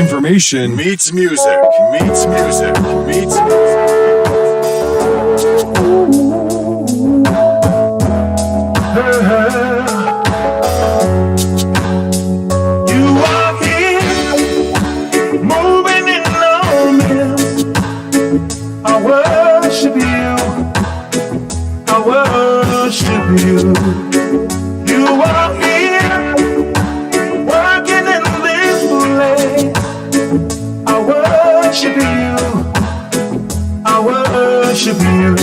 Information meets music, meets music, meets music. You are here, moving in our midst. I worship you, I worship you. You are here, working in this place. I worship you, I worship you.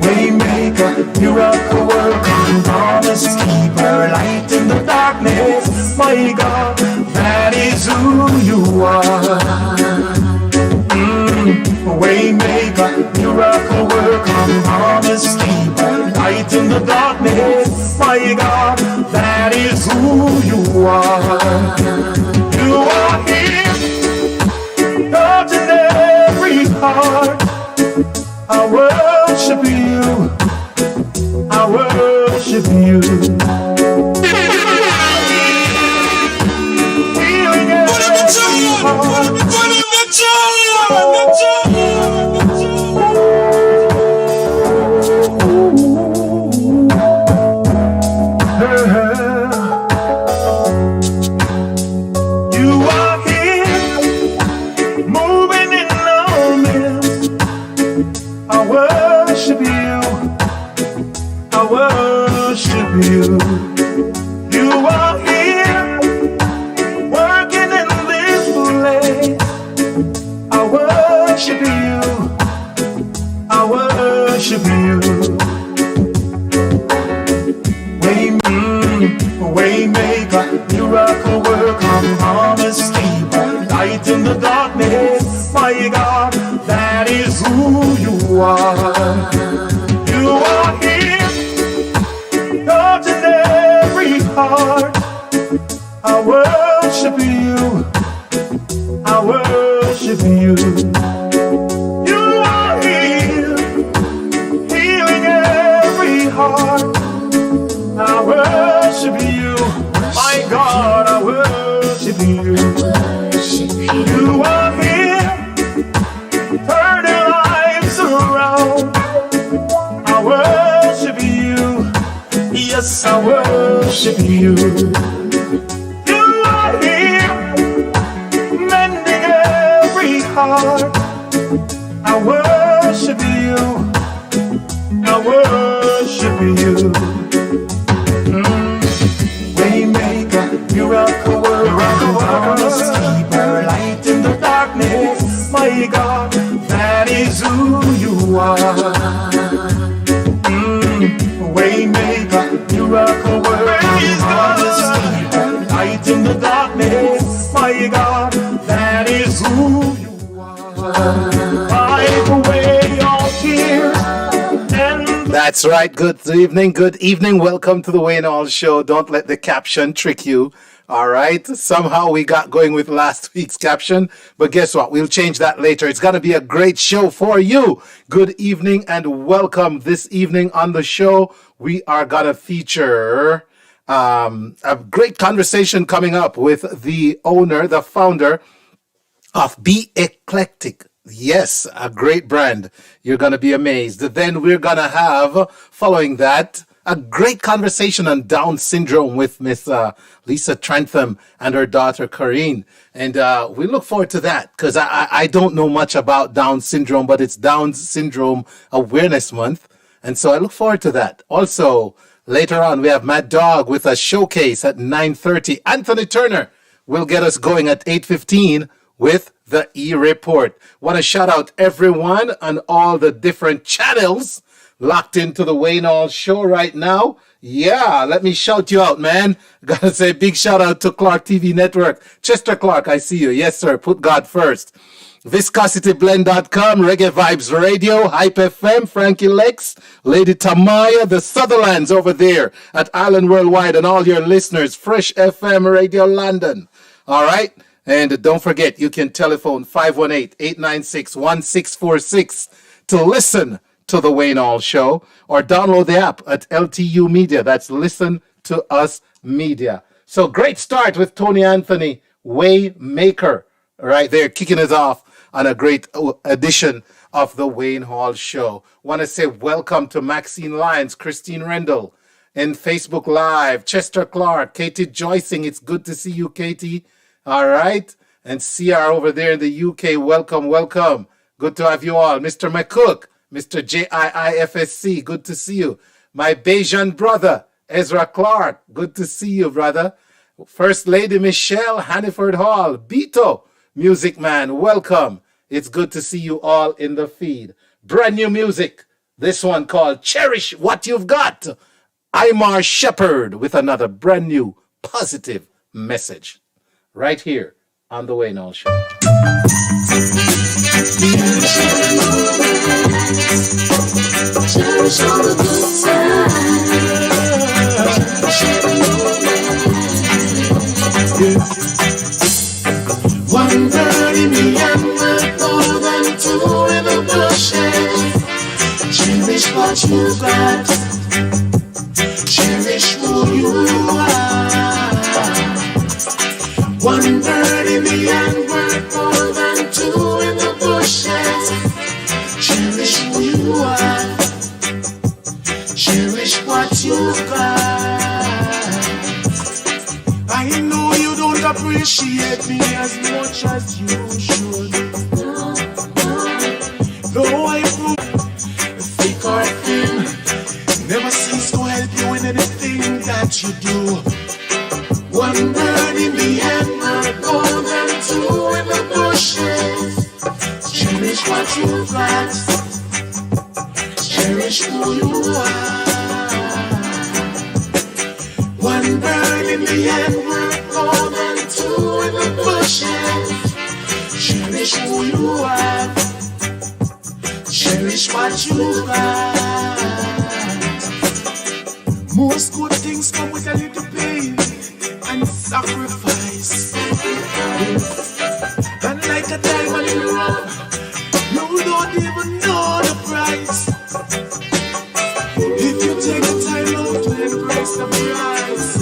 Waymaker, miracle worker, promise keeper, light in the darkness. My God, that is who you are. Waymaker, miracle worker, promise keeper, light in the darkness. My God, that is who you are. You are here, touching every heart. I worship you, I worship you. Healing every heart. You are here, moving in our midst. I worship you, I worship you. You are here, working in this place. I worship you, I worship you. Waymaker, miracle worker, promise keeper, light in the darkness. My God, that is who you are. You are here, touching every heart. I worship you, I worship you. You are here, healing every heart. I worship you, my God, I worship you. You are here, turning lives around. I worship you, yes, I worship you. You are here, mending every heart. I worship you, I worship you. Waymaker, miracle worker, promise keeper, light in the darkness. My God, that is who you are. Waymaker, miracle worker, promise keeper, light in the darkness. My God, that is who you are. Wipe away all tears. That's right. Good evening. Welcome to the Wayne Hall Show. Don't let the caption trick you. All right. Somehow we got going with last week's caption, but guess what? We'll change that later. It's going to be a great show for you. Good evening and welcome. This evening on the show, we are going to feature a great conversation coming up with the owner, the founder of Be Eclectic. Yes, a great brand. You're going to be amazed. Then we're going to have, following that, a great conversation on Down syndrome with Miss Lisa Trentham and her daughter, Corinne. And we look forward to that because I don't know much about Down syndrome, but it's Down Syndrome Awareness Month. And so I look forward to that. Also, later on, we have Mad Dog with a showcase at 9:30. Anthony Turner will get us going at 8:15 with the eReport. Want to shout out everyone on all the different channels locked into the Wayne Hall Show right now. Yeah, let me shout you out, man. Gotta say big shout out to ClarkeTV Network. Chester Clark, I see you. Yes, sir. Put God first. ViscosityBlend.com, Reggae Vibes Radio, HypeFM, Frankie Lex, Lady Tamaya, the Sutherlands over there at Island Worldwide, and all your listeners, Fresh FM Radio London. All right. And don't forget, you can telephone 518-896-1646 to listen to the Wayne Hall Show, or download the app at LTU Media. That's Listen to Us Media. So great start with Tony Anthony, Waymaker. Right there, kicking us off on a great edition of the Wayne Hall Show. Want to say welcome to Maxine Lyons, Christine Rendell, and Facebook Live, Chester Clark, Katie Joycing. It's good to see you, Katie. All right. And CR over there in the UK. Welcome, welcome. Good to have you all. Mr. McCook, Mr. JIIFSC. Good to see you. My Bajan brother, Ezra Clark. Good to see you, brother. First Lady Michelle Hanniford Hall. Beto, Music Man. Welcome. It's good to see you all in the feed. Brand new music. This one called Cherish What You've Got. Imar Shepherd with another brand new positive message right here on the Wayne Hall Show. Cherish all the good times. One bird in the hand worth more than two in the bushes. Cherish what you got. Cherish who you are. One bird in the hand worth more than two in the bushes. Cherish who you are. Cherish what you got. I know you don't appreciate me as much as you should. Though I prove thick or thin, never cease to help you in anything that you do. One bird in the hand worth more than two in the bushes. Cherish what you got. Cherish who you are. One bird in the hand worth more than two in the bushes. Cherish who you are. Cherish what you got. Most good things come with a little pain and sacrifice. And like a diamond in the rough, you don't even know the price. If you take the time out to embrace the price,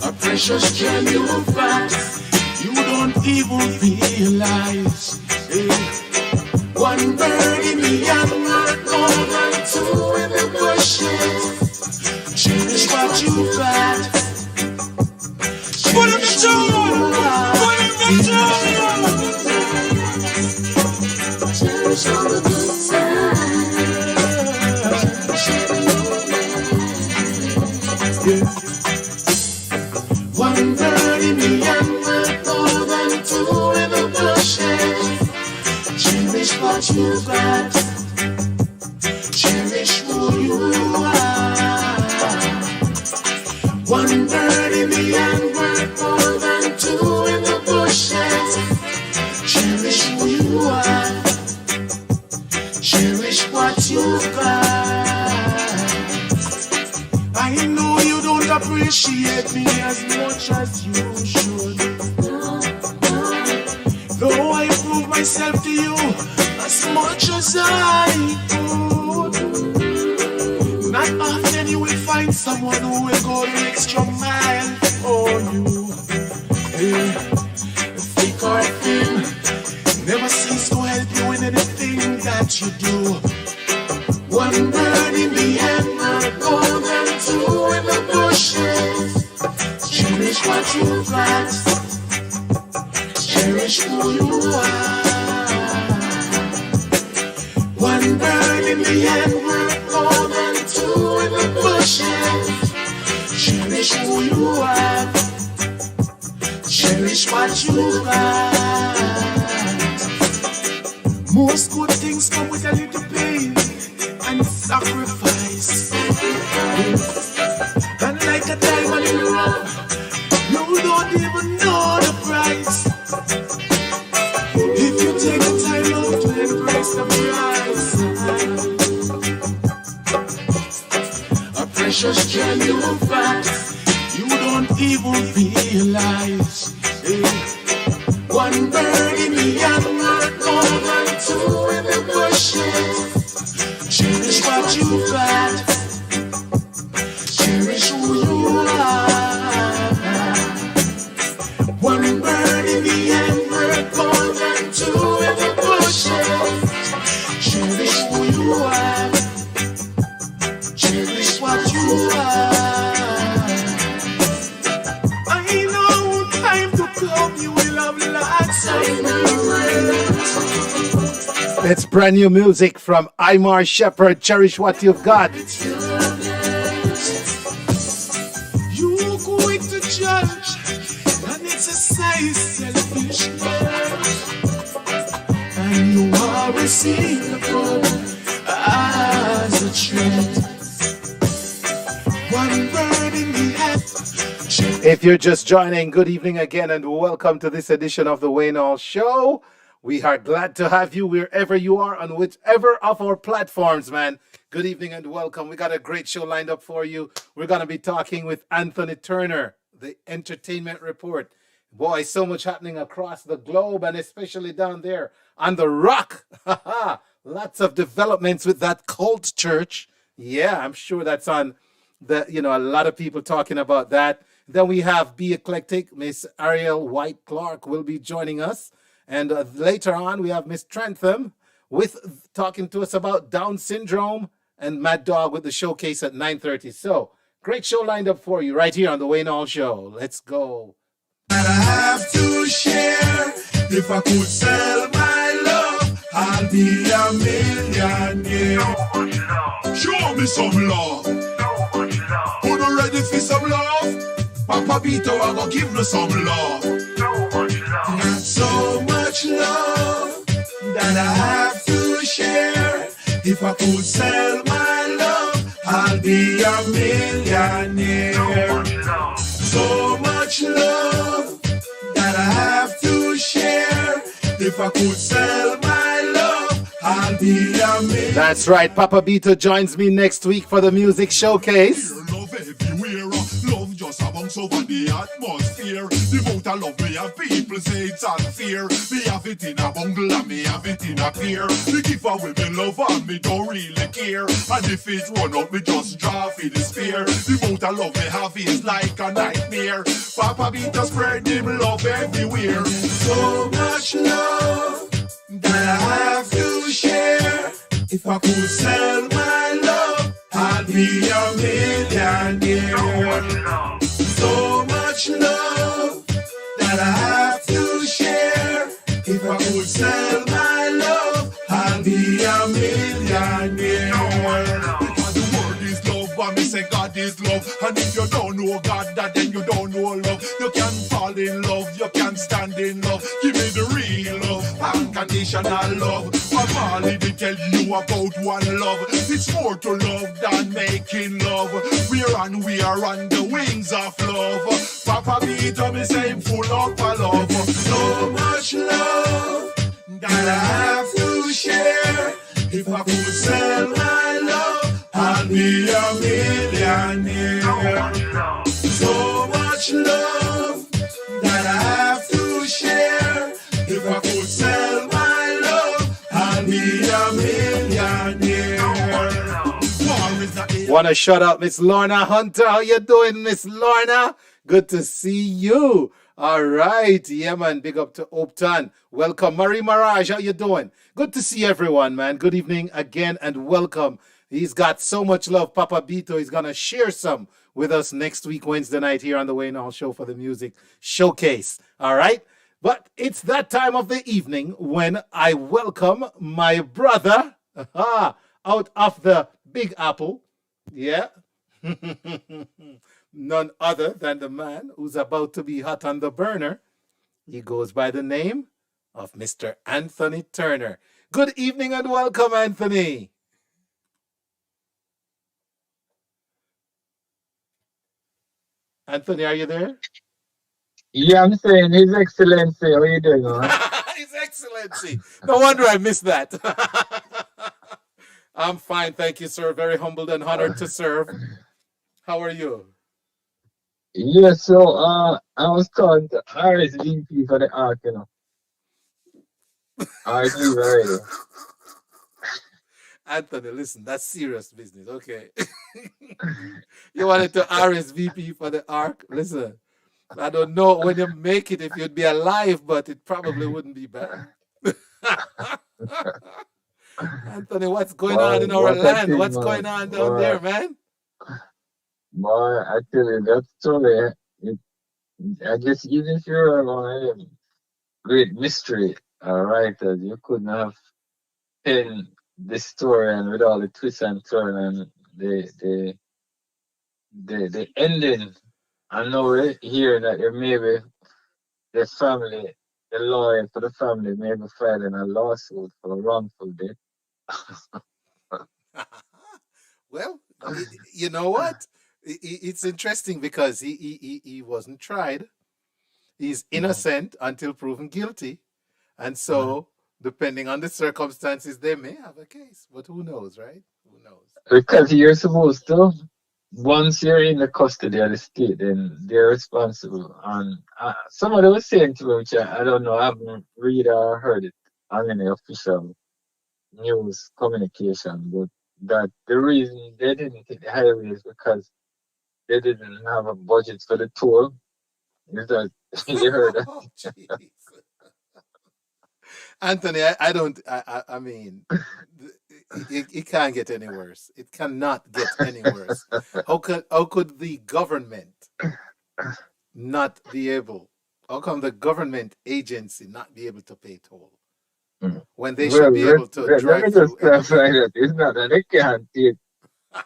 a precious gem you've got, you don't even realize. One bird in the hand worth more than two in the bushes. Cherish what you've got. Put in the tune! Put in the tune! Cherish all the good times. One bird in the hand worth more than two in the bushes. Cherish what you've got. Cherish who you are. One bird in the hand worth more than two in the bushes. Cherish who you are. Cherish what you've got. I know you don't appreciate me as much as you should. Though I prove myself to you as much as I could. Not often you will find someone who will go the extra mile for you. Thick or thin, never cease to help you in anything that you do. One bird in the hand worth more than two in the bushes. Cherish what you've got. Cherish who you are. One bird in the hand worth more than two in the bushes. Cherish who you are. Cherish what you got. Most good things come with a little pain and sacrifice. And like a diamond in the rough, you don't even know the price. If you take the time out to embrace the price, a precious gem you've got, you don't even realize. One bird in the hand worth more than two in the bushes. Cherish what you've got. Cherish It's brand new music from Imar Shepherd. Cherish what you've got. You going to judge, and it's a size selfishness, and you are receivable as a treat. One bird in the head. If you're just joining, good evening again, and welcome to this edition of the Wayne Hall Show. We are glad to have you wherever you are on whichever of our platforms, man. Good evening and welcome. We got a great show lined up for you. We're going to be talking with Anthony Turner, the Entertainment Report. Boy, so much happening across the globe and especially down there on the Rock. Lots of developments with that cult church. Yeah, I'm sure that's on the, a lot of people talking about that. Then we have Be Eclectic. Miss Ariel White Clark will be joining us. And later on, we have Miss Trentham with talking to us about Down syndrome, and Mad Dog with the showcase at 9:30. So, great show lined up for you right here on the Wayne Hall Show. Let's go. And I have to share. If I could sell my love, I'll be a millionaire. Show me some love. Who not ready for some love? Papa Bito, I gonna give me some love. Not so much love that I have to share. If I could sell my love, I'll be a millionaire. So much love that I have to share. If I could sell my love, I'll be a millionaire. That's right. Papa Bito joins me next week for the music showcase. Love everywhere, love just amongst over the atmosphere. The amount of love me have people say it's unfair. Me have it in a bungle and me have it in a pair. Me give away me love and me don't really care. And if it's run out, me just draw for the spear. The amount of love me have is like a nightmare. Papa Bito spread him love everywhere. So much love that I have to share. If I could sell my love, I'd be a millionaire. So much love that I have to share. If I could sell my love, I'd be a millionaire. Because the word is love, and me say God is love. And if you don't know God, then you don't know love. You can fall in love, you can stand in love. Give me the real love, unconditional love. But Marley they tell you about one love. It's more to love than making love. We are on the wings of love. Papa Bito me say him full of love. So much love that I have to share. If I could sell my love, I'll be a millionaire. So much love that I have to share. If I could sell my love, I'll be a millionaire. Want to shout out Miss Lorna Hunter. How you doing, Miss Lorna? Good to see you. All right. Yeah, man. Big up to Opton. Welcome. Marie Mirage, how you doing? Good to see everyone, man. Good evening again and welcome. He's got so much love, Papa Bito. He's going to share some with us next week, Wednesday night here on the Wayne Hall Show for the music showcase. All right. But it's that time of the evening when I welcome my brother out of the Big Apple. Yeah. None other than the man who's about to be hot on the burner. He goes by the name of Mr. Anthony Turner. Good evening and welcome, Anthony. Anthony, are you there? Yeah, I'm saying His Excellency. How you doing, man? His Excellency. No wonder I missed that. I'm fine, thank you, sir. Very humbled and honored to serve. How are you? Yeah, so I was talking to RSVP for the arc, you know. RSVP already. Anthony, listen, that's serious business, okay? You wanted to RSVP for the arc? Listen, I don't know when you make it if you'd be alive, but it probably wouldn't be bad. Anthony, what's going on in our land? What's going on down there, man? Boy, I tell you, that's totally, I guess even if you're a great mystery writer, you couldn't have pen the story and with all the twists and turn and the the ending. I know it here that there may be the family, the lawyer for the family may be filing a lawsuit for a wrongful death. Well, you know what? It's interesting because he wasn't tried. He's Mhm. innocent until proven guilty. And so, depending on the circumstances, they may have a case. But who knows, right? Who knows? Because you're supposed to, once you're in the custody of the state, then they're responsible. And somebody was saying to me, which I don't know, I haven't read or heard it on any official news communication, but that the reason they didn't take the highway is because they didn't have a budget for the toll. Is that you heard that? Oh, jeez. Anthony, I don't, I mean, it can't get any worse. It cannot get any worse. How could the government not be able, how come the government agency not be able to pay toll when they should Well, be able to let me drive just through clarify anything? that it's not that they can't take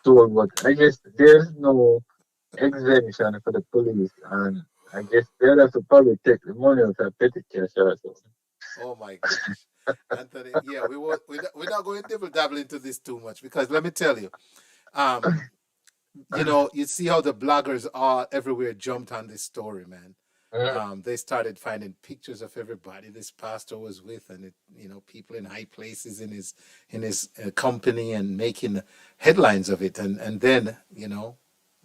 toll, but I guess there's no exemption for the police, and I guess they'll have to probably take the money out of petty cash or something. Oh my gosh. Anthony, yeah, we're not going to dibble dabble into this too much because let me tell you, um, you see how the bloggers all everywhere jumped on this story, man. Mm. They started finding pictures of everybody this pastor was with, and people in high places in his company, and making headlines of it, and then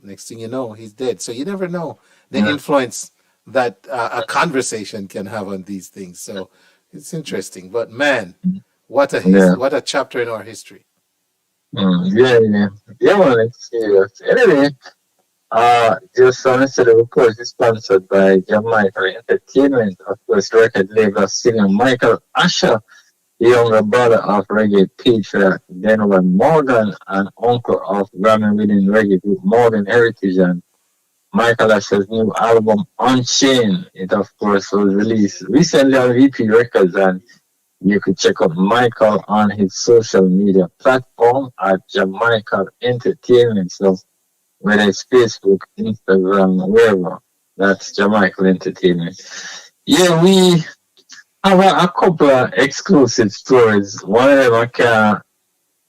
next thing you know, he's dead. So you never know the Yeah. influence that a conversation can have on these things. So it's interesting, but man, Yeah. what a chapter in our history. Yeah, yeah. Yeah, man, it's serious. Anyway, just honestly, the report is sponsored by Jamaica Entertainment, of course, record label singer Michael Asher, the younger brother of reggae patriarch Denver Morgan and uncle of Grammy-winning reggae group Morgan Heritage. And Michael Asher's new album, Unchained, it of course was released recently on VP Records, and you could check out Michael on his social media platform at Jamaica Entertainment. So whether it's Facebook, Instagram, wherever, that's Jamaica Entertainment. Yeah, we have a couple of exclusive stories. One of them I can't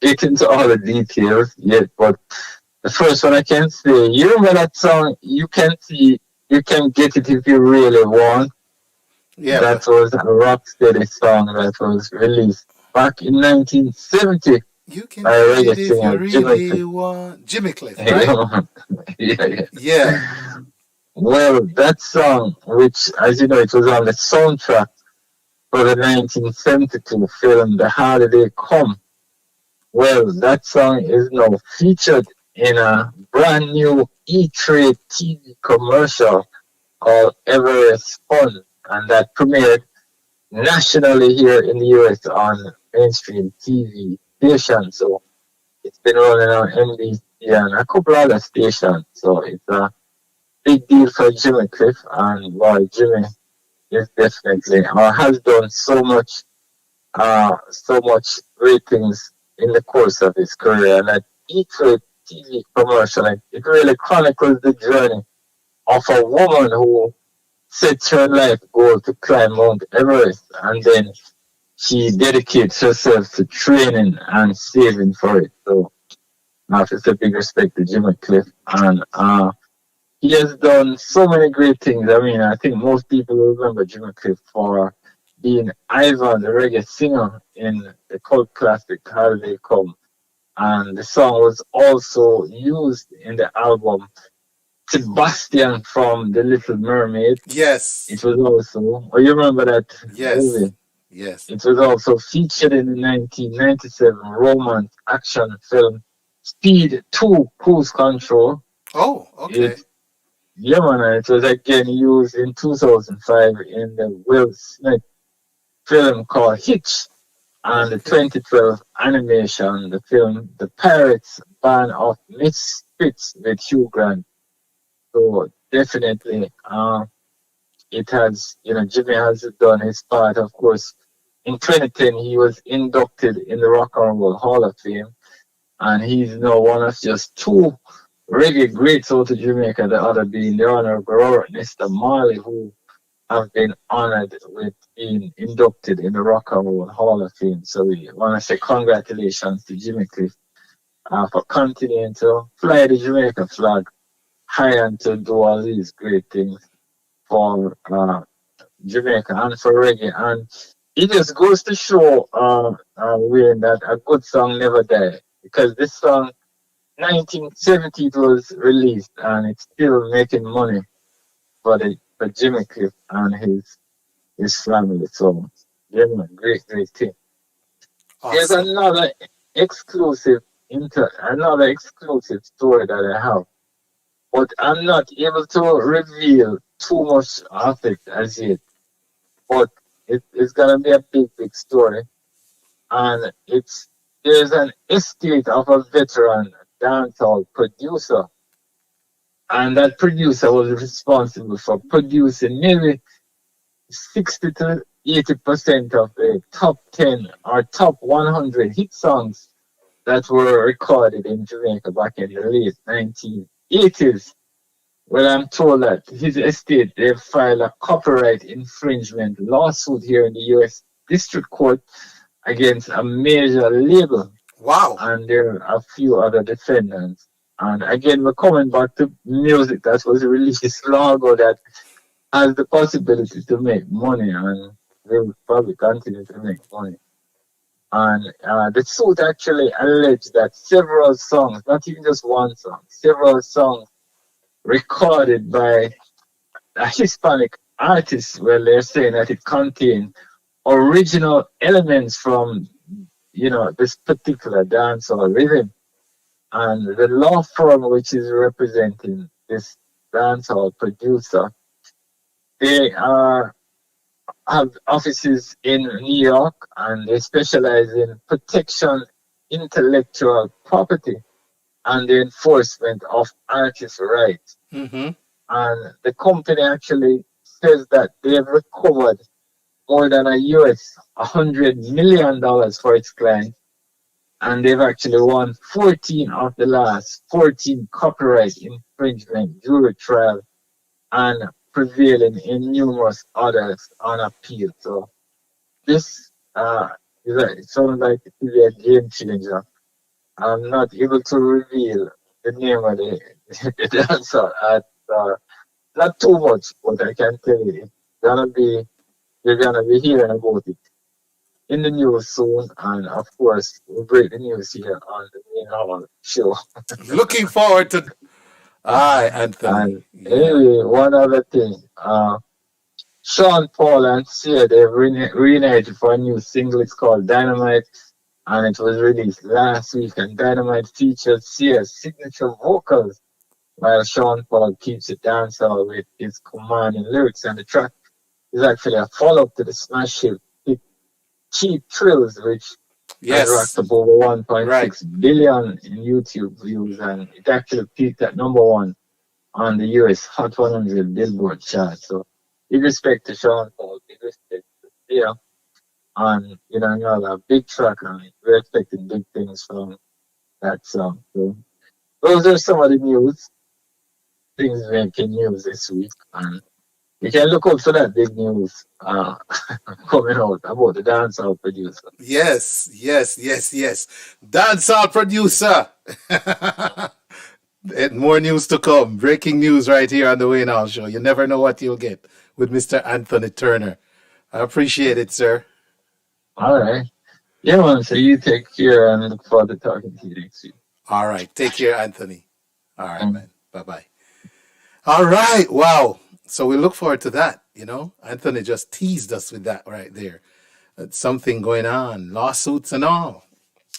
get into all the details yet, but the first one I can say, you remember that song, You Can Get It If You Really Want? Yeah, That but was a rocksteady song that was released back in 1970 you can by a get reggae it if you singer, Jimmy Cliff. really want. Jimmy Cliff, right? Yeah, yeah. Yeah. Well, that song, which, as you know, it was on the soundtrack for the 1972 film The Harder They Come. Well, that song is now featured in a brand new E-Trade TV commercial called Everest Fun, and that premiered nationally here in the US on mainstream TV stations. So it's been running on NBC and a couple other stations. So it's a big deal for Jimmy Cliff, and boy, Jimmy is definitely or has done so much great things in the course of his career. And that E-Trade TV commercial, it really chronicles the journey of a woman who set her life goal to climb Mount Everest, and then she dedicates herself to training and saving for it. So, it's a big respect to Jimmy Cliff, and he has done so many great things. I mean, I think most people will remember Jimmy Cliff for being Ivan, the reggae singer in the cult classic How They Come, and the song was also used in the album Sebastian from The Little Mermaid. Yes. It was also, oh, you remember that Yes. movie? Yes. It was also featured in the 1997 romance action film Speed 2 Cruise Control. Oh, okay. It, yeah, man, it was again used in 2005 in the Will Smith film called Hitch, and the Okay. 2012 animation, the film The Pirates Band of Misfits with Hugh Grant. So definitely, it has, Jimmy has done his part, of course, in 2010, he was inducted in the Rock and Roll Hall of Fame, and he's now one of just two reggae greats out of Jamaica, the other being the Honorable Mr. Marley, who have been honored with being inducted in the Rock and Roll Hall of Fame. So we want to say congratulations to Jimmy Cliff for continuing to fly the Jamaica flag high and to do all these great things for Jamaica and for reggae. And it just goes to show, Wayne, that a good song never dies. Because this song, 1970, it was released and it's still making money for Jimmy Cliff and his family. So, yeah, man, great thing. There's Awesome. another exclusive story that I have, but I'm not able to reveal too much of it as yet. But it's gonna be a big story, and there's an estate of a veteran dancehall producer, and that producer was responsible for producing maybe 60 to 80% of the top 10 or top 100 hit songs that were recorded in Jamaica back in the late 1980s. Well, I'm told that his estate, they filed a copyright infringement lawsuit here in the U.S. District Court against a major label, Wow. and there are a few other defendants. And again, we're coming back to music that was released long ago that has the possibility to make money, and will probably continue to make money. And the suit actually alleged that several songs, not even just one song, several songs recorded by a Hispanic artist, well, they're saying that it contained original elements from, this particular dancehall rhythm. And the law firm which is representing this dancehall producer, they have offices in New York, and they specialize in protection intellectual property and the enforcement of artists' rights. Mm-hmm. And the company actually says that they have recovered more than $100 million for its clients, and they've actually won 14 of the last 14 copyright infringement jury trial and prevailing in numerous others on appeal. So this it sounds like it will be a game changer. I'm not able to reveal the name of the dancer at not too much, but I can tell you it's gonna be you're gonna be hearing about it in the news soon, and of course we'll break the news here on the main hour show. Looking forward to. Hi, Anthony. And Yeah. anyway, one other thing, Sean Paul and Sia, they've reunited for a new single. It's called Dynamite, and it was released last week. And Dynamite features Sia's signature vocals, while Sean Paul keeps it dancehall with his commanding lyrics. And the track is actually a follow-up to the smash hit Cheap Thrills, which has racked Yes. up over Right. 1.6 billion in YouTube views, and it actually peaked at number one on the US Hot 100 Billboard chart. So, big respect to Sean Paul, big respect to Sia, and another big track, and we're expecting big things from that song. So, those are some of the things making news this week, and you can look out for that big news coming out about the dancehall producer. Yes. Dancehall producer. And more news to come. Breaking news right here on the Way Now Show. You never know what you'll get with Mr. Anthony Turner. I appreciate it, sir. All right. Yeah, man. So you take care, and look forward to talking to you next week. All right. Take care, Anthony. All right, man. Bye-bye. All right. Wow. So we look forward to that. Anthony just teased us with that right there. That's something going on, lawsuits and all.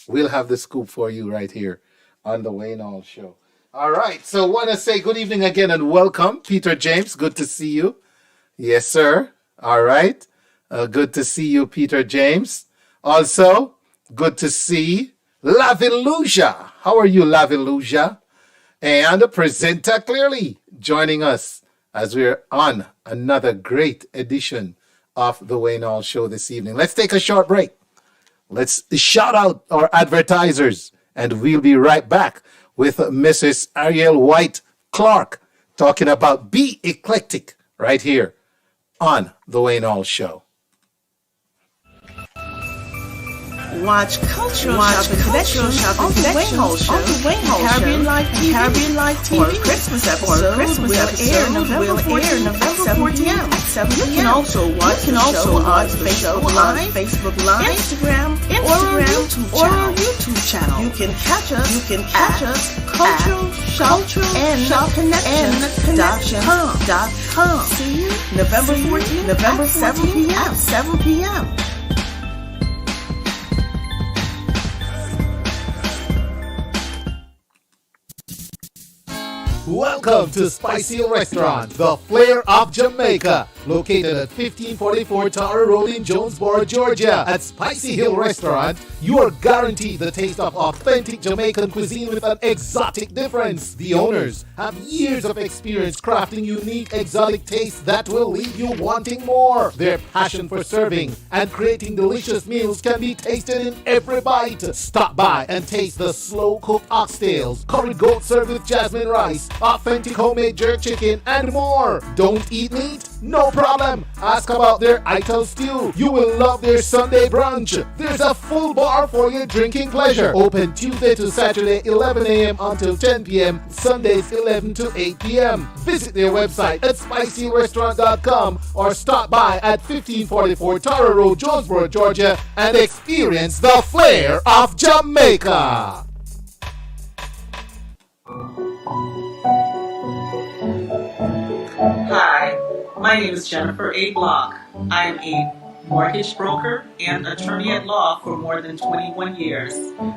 We'll have the scoop for you right here on the Wayne Hall Show. All right. So want to say good evening again and welcome, Peter James. Good to see you. Yes, sir. All right. Good to see you, Peter James. Also, good to see Laviluja. How are you, Laviluja? And the presenter clearly joining us as we're on another great edition of the Wayne Hall Show this evening. Let's take a short break. Let's shout out our advertisers, and we'll be right back with Mrs. Ariel White Clark talking about Be Eclectic right here on the Wayne Hall Show. Watch Cultural Shopping on the Wayne Hall Show, Caribbean Live TV, or Christmas episode will air November 14th at 7 p.m. You can also watch the show on Facebook Live, Instagram, or our YouTube channel. You can catch us Cultural Shopping Connections.com. See you November 14th at 7 p.m. Welcome to Spicy Hill Restaurant, the flair of Jamaica, located at 1544 Tower Road in Jonesboro, Georgia. At Spicy Hill Restaurant, you are guaranteed the taste of authentic Jamaican cuisine with an exotic difference. The owners have years of experience crafting unique, exotic tastes that will leave you wanting more. Their passion for serving and creating delicious meals can be tasted in every bite. Stop by and taste the slow-cooked oxtails, curry goat served with jasmine rice, authentic homemade jerk chicken, and more. Don't eat meat? No problem. Ask about their Ital stew. You will love their Sunday brunch. There's a full bar for your drinking pleasure. Open Tuesday to Saturday, 11 a.m. until 10 p.m. Sundays, 11 to 8 p.m. Visit their website at spicyrestaurant.com or stop by at 1544 Tara Road, Jonesboro, Georgia, and experience the flair of Jamaica. Hi, my name is Jennifer A. Block. I am a mortgage broker and attorney at law for more than 21 years.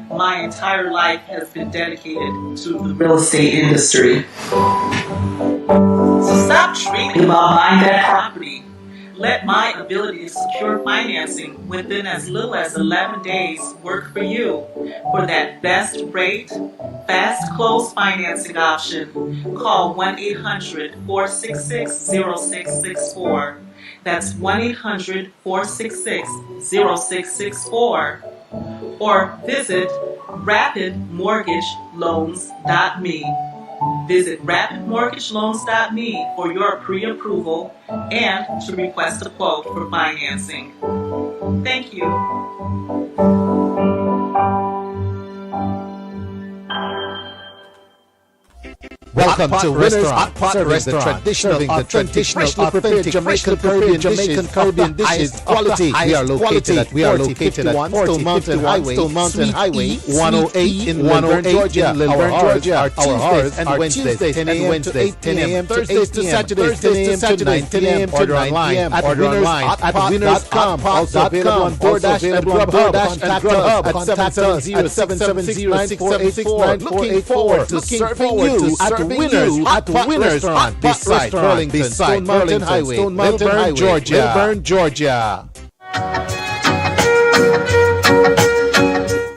My entire life has been dedicated to the real estate industry. So stop dreaming about buying that property. Let my ability to secure financing within as little as 11 days work for you. For that best rate, fast close financing option, call 1-800-466-0664. That's 1-800-466-0664. Or visit rapidmortgageloans.me. Visit rapidmortgageloans.me for your pre-approval and to request a quote for financing. Thank you. Welcome to Winners Hot Pot Restaurant, serving the traditional, authentic Jamaican Caribbean dishes quality. We are located at 51 Stone Mountain Highway, E108 in Lilburn, Georgia. Our hours are Wednesdays 10 a.m. to 8 p.m. Thursdays to Saturdays 10 a.m. to 9 p.m. Order online at winners.com. Also available on DoorDash and Grubhub. Contact us at 770-676-9484 to serve you at Winners Hot Restaurant beside Burlington, Stone Mountain Highway, Lilburn, Georgia.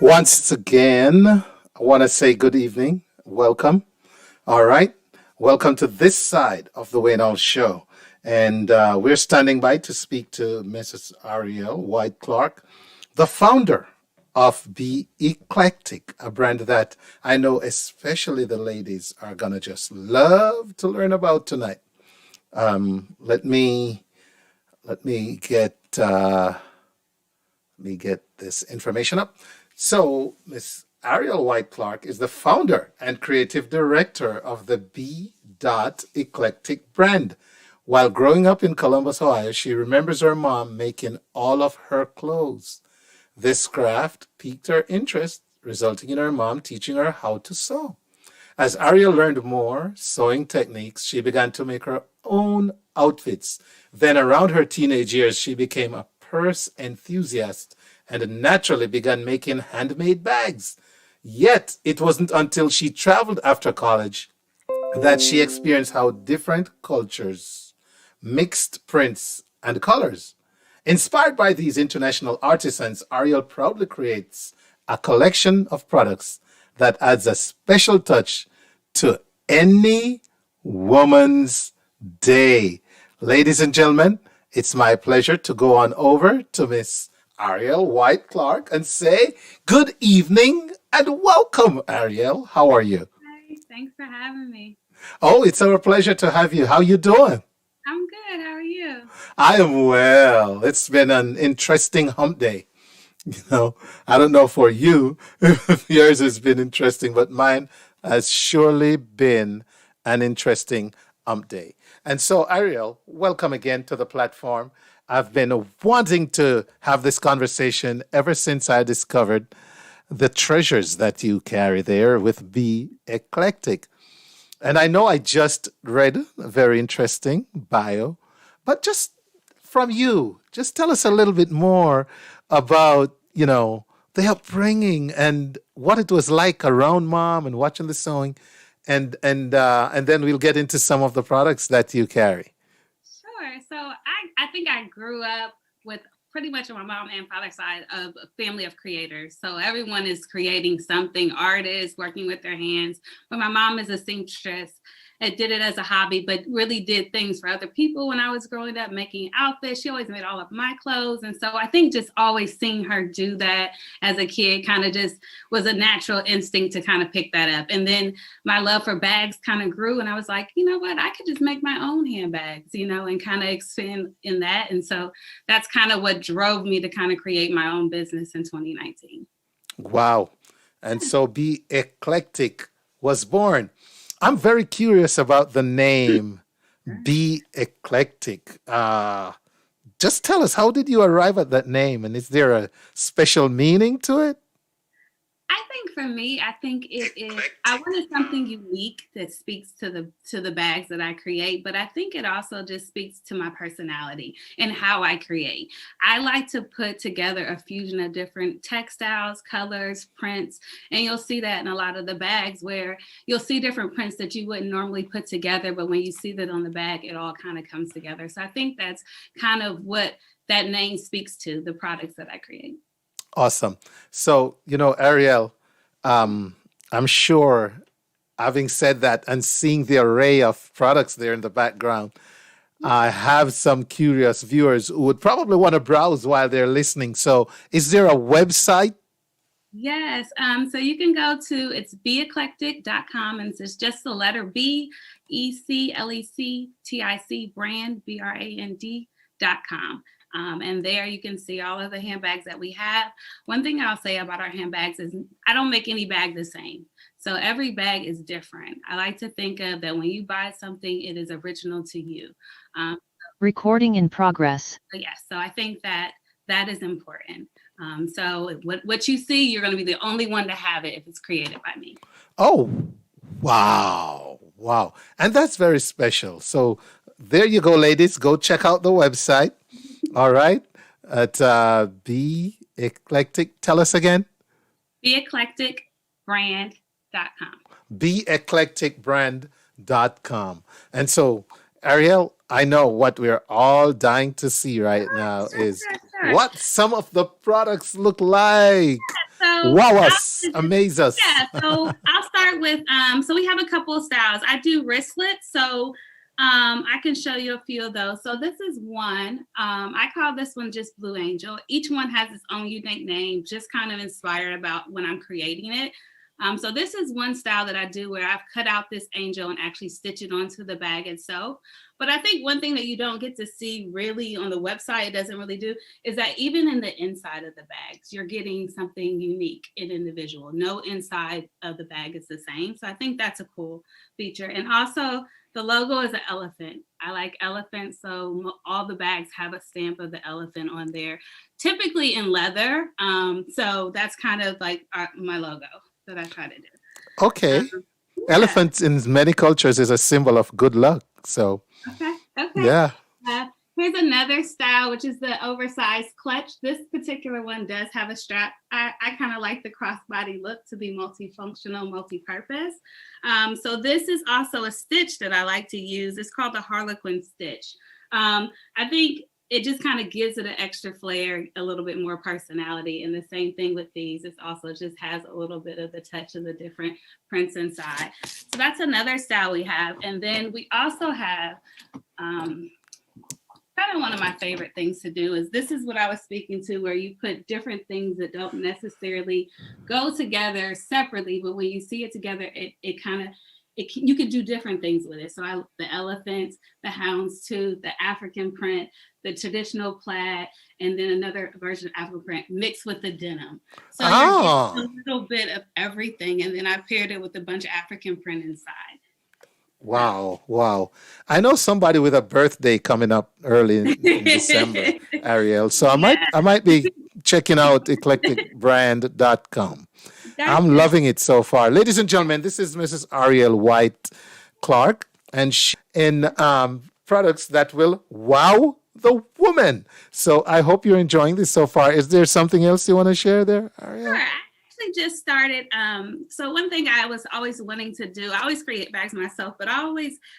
Once again, I want to say good evening. Welcome. All right. Welcome to this side of the Wayne Hall Show. And we're standing by to speak to Mrs. Ariel White Clark, the founder of Be Eclectic, a brand that I know especially the ladies are gonna just love to learn about tonight. Let me get this information up. So Miss Ariel White Clark is the founder and creative director of the Be Eclectic brand. While growing up in Columbus, Ohio, she remembers her mom making all of her clothes. This craft piqued her interest, resulting in her mom teaching her how to sew. As Ariel learned more sewing techniques, she began to make her own outfits. Then around her teenage years, she became a purse enthusiast and naturally began making handmade bags. Yet, it wasn't until she traveled after college that she experienced how different cultures, mixed prints, and colors. Inspired by these international artisans, Ariel proudly creates a collection of products that adds a special touch to any woman's day. Ladies and gentlemen, it's my pleasure to go on over to Miss Ariel White Clark and say good evening and welcome, Ariel. How are you? Hi, thanks for having me. Oh, it's our pleasure to have you. How you doing? I'm good. How are you? I am well. It's been an interesting hump day. No, I don't know for you if yours has been interesting, but mine has surely been an interesting day. And so, Ariel, welcome again to the platform. I've been wanting to have this conversation ever since I discovered the treasures that you carry there with Be Eclectic. And I know I just read a very interesting bio, but just from you, just tell us a little bit more about, the upbringing and what it was like around mom and watching the sewing, and then we'll get into some of the products that you carry. Sure. So I think I grew up with pretty much on my mom and father's side of a family of creators. So everyone is creating something, artists working with their hands. But my mom is a seamstress. I did it as a hobby, but really did things for other people when I was growing up, making outfits. She always made all of my clothes. And so I think just always seeing her do that as a kid kind of just was a natural instinct to kind of pick that up. And then my love for bags kind of grew. And I was like, you know what, I could just make my own handbags, and kind of expand in that. And so that's kind of what drove me to kind of create my own business in 2019. Wow. And so Be Eclectic was born. I'm very curious about the name Be Eclectic. Just tell us, how did you arrive at that name? And is there a special meaning to it? I think for me, I think it is. I wanted something unique that speaks to the bags that I create, but I think it also just speaks to my personality and how I create. I like to put together a fusion of different textiles, colors, prints, and you'll see that in a lot of the bags where you'll see different prints that you wouldn't normally put together, but when you see that on the bag, it all kind of comes together. So I think that's kind of what that name speaks to, the products that I create. Awesome. So, Ariel, I'm sure, having said that and seeing the array of products there in the background, I have some curious viewers who would probably want to browse while they're listening. So, is there a website? Yes. So you can go to, it's beeclectic.com, and it's just the letter B, ECLECTIC brand, BRAND.com. And there you can see all of the handbags that we have. One thing I'll say about our handbags is I don't make any bag the same. So every bag is different. I like to think of that when you buy something, it is original to you. Recording in progress. Yes, so I think that is important. So what you see, you're going to be the only one to have it if it's created by me. Oh, wow. Wow. And that's very special. So there you go, ladies. Go check out the website. All right. At Be Eclectic. Tell us again. BeEclecticBrand.com. BeEclecticBrand.com. And so, Ariel, I know what we're all dying to see right now is what some of the products look like. So wow, us, amaze us. Yeah, so I'll start with, so we have a couple of styles. I do wristlets, so I can show you a few of those. So this is one. I call this one just Blue Angel. Each one has its own unique name, just kind of inspired about when I'm creating it. So this is one style that I do where I've cut out this angel and actually stitch it onto the bag itself. But I think one thing that you don't get to see really on the website, it doesn't really do, is that even in the inside of the bags, you're getting something unique and individual. No inside of the bag is the same. So I think that's a cool feature. And also the logo is an elephant. I like elephants, so all the bags have a stamp of the elephant on there, typically in leather. So that's kind of like my logo that I try to do. Okay. Elephants in many cultures is a symbol of good luck. So, okay. Yeah. Here's another style, which is the oversized clutch. This particular one does have a strap. I kind of like the crossbody look to be multifunctional, multi-purpose. So this is also a stitch that I like to use. It's called the Harlequin stitch. I think it just kind of gives it an extra flair, a little bit more personality. And the same thing with these. It also just has a little bit of the touch of the different prints inside. So that's another style we have. And then we also have kind kind of one of my favorite things to do. This is what I was speaking to, where you put different things that don't necessarily go together separately, but when you see it together, you can do different things with it. So the elephants, the houndstooth, the African print, the traditional plaid, and then another version of African print mixed with the denim. So you're getting a little bit of everything, and then I paired it with a bunch of African print inside. Wow. I know somebody with a birthday coming up early in December, Ariel. So I might be checking out eclecticbrand.com. I'm loving it so far. Ladies and gentlemen, this is Mrs. Ariel White Clarke, and she in products that will wow the woman. So I hope you're enjoying this so far. Is there something else you want to share there, Ariel? Sure. I just started. So one thing I was always wanting to do, I always create bags myself, but I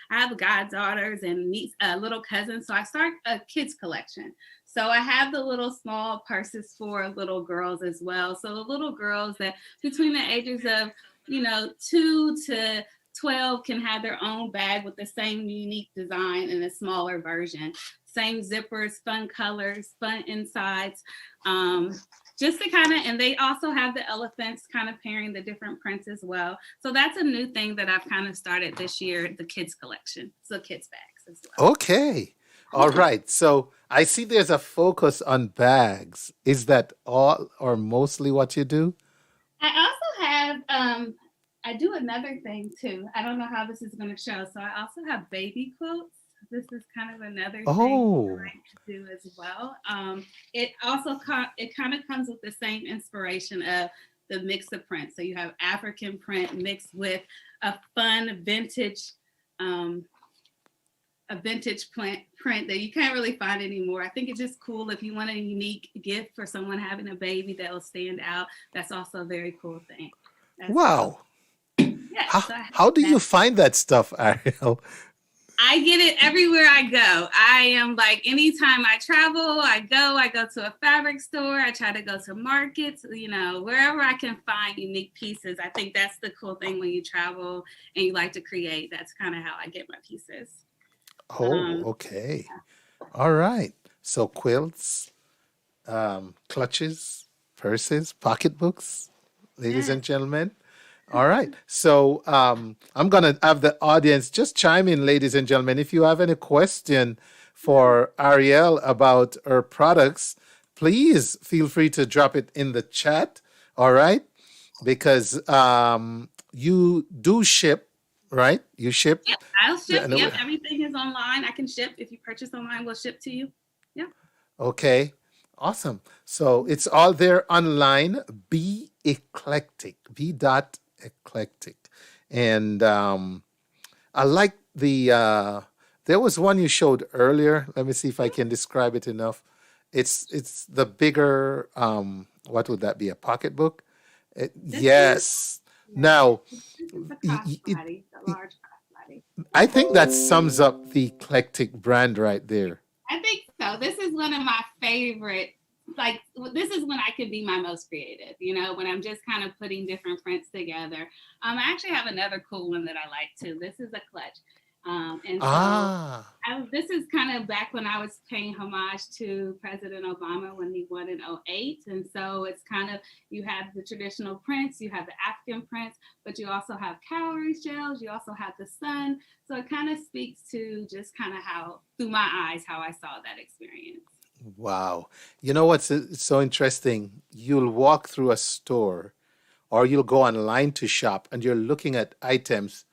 have goddaughters and little cousins. So I started a kids collection. So I have the little small purses for little girls as well. So the little girls that between the ages of, 2 to 12 can have their own bag with the same unique design in a smaller version. Same zippers, fun colors, fun insides. Just to and they also have the elephants kind of pairing the different prints as well. So that's a new thing that I've kind of started this year, the kids collection. So kids bags as well. Okay. All right. So I see there's a focus on bags. Is that all or mostly what you do? I also have, I do another thing too. I don't know how this is going to show. So I also have baby quilts. This is kind of another thing I like to do as well. It also it kind of comes with the same inspiration of the mix of print. So you have African print mixed with a fun vintage, print that you can't really find anymore. I think it's just cool if you want a unique gift for someone having a baby that will stand out. That's also a very cool thing. Wow. Yeah, how do you find that stuff, Ariel? I get it everywhere I go. I am like, anytime I travel, I go to a fabric store. I try to go to markets, wherever I can find unique pieces. I think that's the cool thing when you travel and you like to create. That's kind of how I get my pieces. Okay. Yeah. All right. So quilts, clutches, purses, pocketbooks, ladies and gentlemen. All right. So I'm going to have the audience just chime in, ladies and gentlemen. If you have any question for Ariel about her products, please feel free to drop it in the chat. All right. Because you do ship, right? You ship? Yep, I'll ship. Yep, everything is online. I can ship. If you purchase online, we'll ship to you. Yeah. Okay. Awesome. So it's all there online. Be eclectic. Eclectic. And I like there was one you showed earlier. Let me see if I can describe it enough. It's the bigger what would that be, a pocketbook? Yes. Now I think that sums up the eclectic brand right there. I think so. This is one of my favorite. Like, this is when I can be my most creative, when I'm just kind of putting different prints together. I actually have another cool one that I like too. This is a clutch. This is kind of back when I was paying homage to President Obama when he won in 2008. And so it's kind of, you have the traditional prints, you have the African prints, but you also have cowrie shells, you also have the sun. So it kind of speaks to just kind of how, through my eyes, how I saw that experience. Wow. You know what's so interesting? You'll walk through a store or you'll go online to shop and you're looking at items,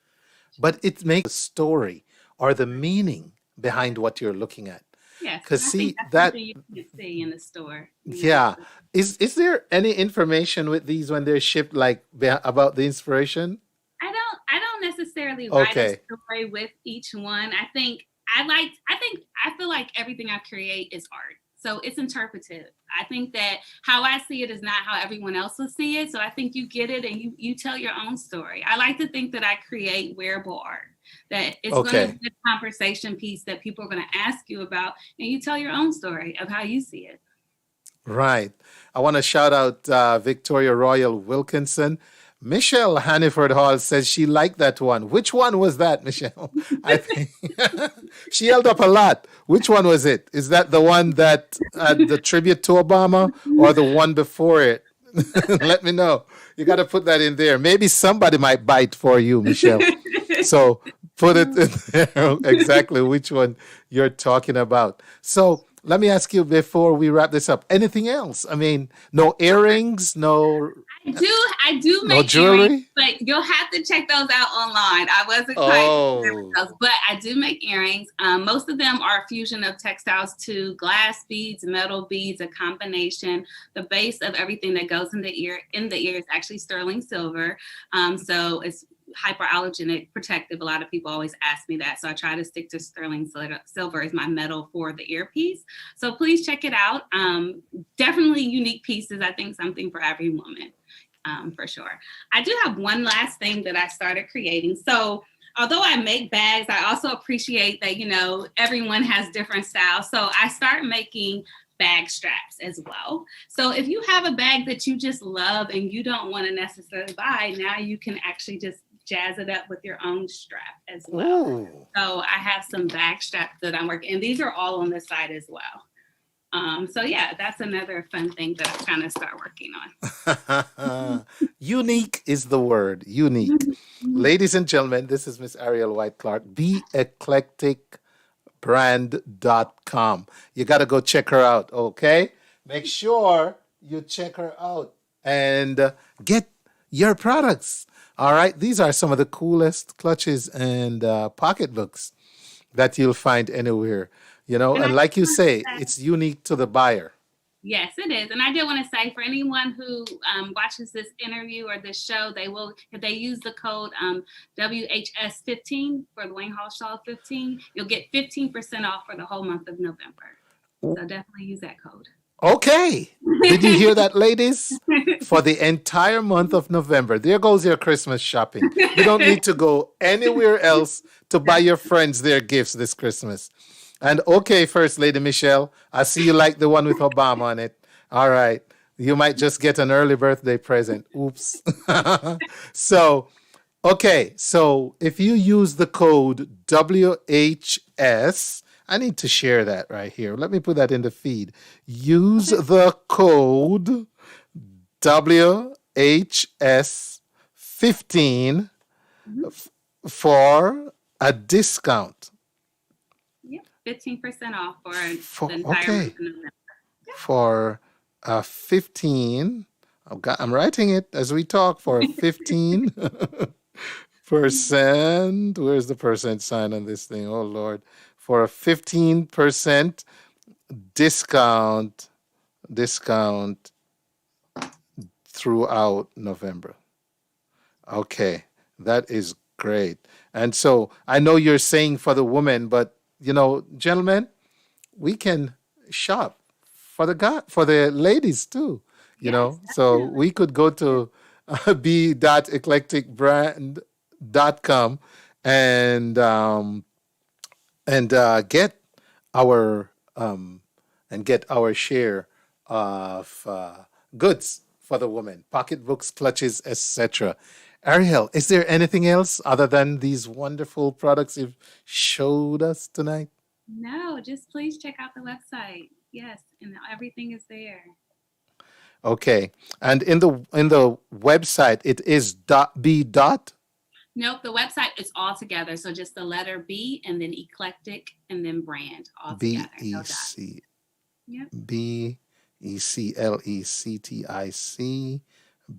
but it makes a story or the meaning behind what you're looking at. Yes, because see that you can see in the store. Yeah. Is there any information with these when they're shipped, like about the inspiration? I don't necessarily write a story with each one. I feel like everything I create is art. So it's interpretive. I think that how I see it is not how everyone else will see it. So I think you get it and you tell your own story. I like to think that I create wearable art, that it's going to be a conversation piece that people are going to ask you about, and you tell your own story of how you see it. Right. I want to shout out Victoria Royal Wilkinson Michelle Hanniford Hall says she liked that one. Which one was that, Michelle? I think she held up a lot. Which one was it? Is that the one that the tribute to Obama or the one before it? Let me know. You got to put that in there. Maybe somebody might bite for you, Michelle. So put it in there exactly which one you're talking about. So let me ask you before we wrap this up. Anything else? I mean, no earrings, no I do no make jewelry. earrings, but you'll have to check those out online. I wasn't quite familiar with those, but I do make earrings. Most of them are a fusion of textiles to glass beads, metal beads, a combination. The base of everything that goes in the ear is actually sterling silver. So it's hyperallergenic protective. A lot of people always ask me that. So I try to stick to sterling silver as my metal for the earpiece. So please check it out. Definitely unique pieces. I think something for every woman, for sure. I do have one last thing that I started creating. So although I make bags, I also appreciate that, everyone has different styles. So I start making bag straps as well. So if you have a bag that you just love and you don't want to necessarily buy, now you can actually just jazz it up with your own strap as well. Ooh. So I have some bag straps that I'm working, and these are all on the site as well. So yeah, that's another fun thing that I'm trying to start working on. Unique is the word. Unique. Ladies and gentlemen, this is Miss Ariel White Clark. BeEclecticBrand.com. You got to go check her out, okay? Make sure you check her out and get your products. All right? These are some of the coolest clutches and pocketbooks that you'll find anywhere. And like you say, it's unique to the buyer. Yes, it is. And I did want to say for anyone who watches this interview or this show, if they use the code WHS15 for the Wayne Hall Shaw 15, you'll get 15% off for the whole month of November. So definitely use that code. Okay. Did you hear that, ladies? For the entire month of November. There goes your Christmas shopping. You don't need to go anywhere else to buy your friends their gifts this Christmas. And okay, First Lady Michelle, I see you like the one with Obama on it. All right. You might just get an early birthday present. Oops. So if you use the code WHS, I need to share that right here. Let me put that in the feed. Use the code WHS15 for a discount. 15% off for the entire month of November. For 15, I'm writing it as we talk, for 15%. Where's the percent sign on this thing? Oh, Lord. For a 15% discount throughout November. Okay, that is great. And so I know you're saying for the women, but gentlemen, we can shop for the ladies too, so we could go to b.eclecticbrand.com and get our share of goods for the women, pocketbooks, clutches, etc. Ariel, is there anything else other than these wonderful products you've showed us tonight? No, just please check out the website. Yes, and everything is there. Okay, and in the website, it is .b. Nope, the website is all together. So just the letter B and then eclectic and then brand all together. BEC. Yep. BECLECTIC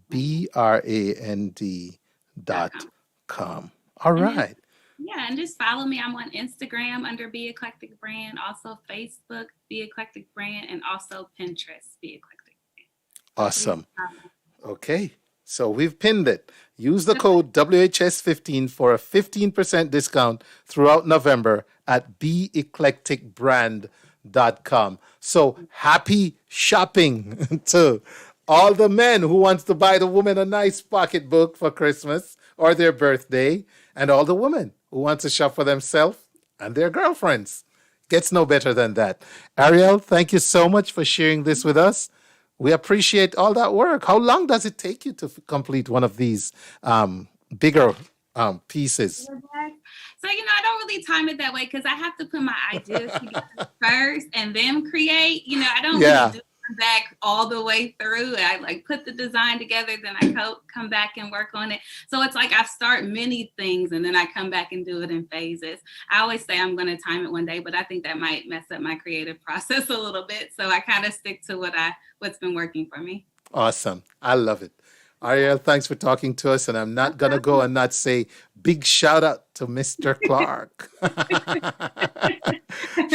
BRAND.com. All right. And just follow me. I'm on Instagram under Be Eclectic Brand, also Facebook, Be Eclectic Brand, and also Pinterest, Be Eclectic Brand. Awesome. Okay. So we've pinned it. Use the code WHS15 for a 15% discount throughout November at BeEclecticBrand.com. So happy shopping to all the men who wants to buy the woman a nice pocketbook for Christmas or their birthday, and all the women who want to shop for themselves and their girlfriends. Gets no better than that. Ariel, thank you so much for sharing this with us. We appreciate all that work. How long does it take you to complete one of these bigger pieces? So, I don't really time it that way because I have to put my ideas together first and then create. I don't really do back all the way through. I like put the design together, then I come back and work on it. So it's like I start many things and then I come back and do it in phases. I always say I'm going to time it one day, but I think that might mess up my creative process a little bit. So I kind of stick to what's been working for me. Awesome. I love it. Ariel, thanks for talking to us. And I'm not going to go and not say big shout out to Mr. Clarke.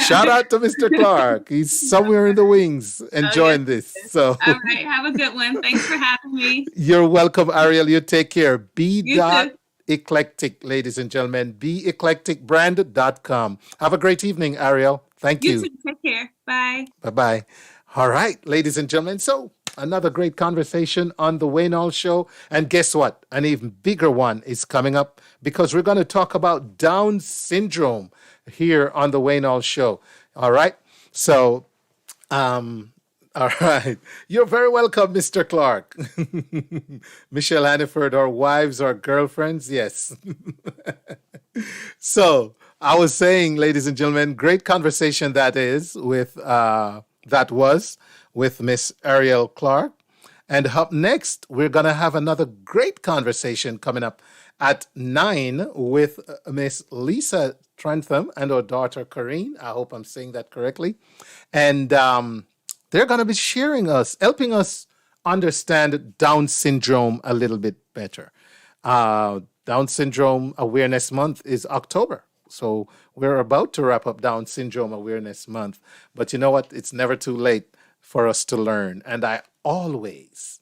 Shout out to Mr. Clarke. He's somewhere in the wings enjoying this. So, all right. Have a good one. Thanks for having me. You're welcome, Ariel. You take care. Eclectic, ladies and gentlemen. Eclecticbrand.com. Have a great evening, Ariel. Thank you. You too. Take care. Bye. Bye-bye. All right, ladies and gentlemen. So, another great conversation on the Wayne Hall Show. And guess what? An even bigger one is coming up because we're going to talk about Down syndrome here on the Wayne Hall Show. All right. So, all right. You're very welcome, Mr. Clarke. Michelle Hannaford, our wives, our girlfriends. Yes. So I was saying, ladies and gentlemen, great conversation that was with Miss Ariel Clarke. And up next, we're going to have another great conversation coming up at 9 with Miss Lisa Trentham and her daughter, Corrine. I hope I'm saying that correctly. And they're going to be helping us understand Down syndrome a little bit better. Down Syndrome Awareness Month is October. So we're about to wrap up Down Syndrome Awareness Month. But you know what? It's never too late for us to learn. And I always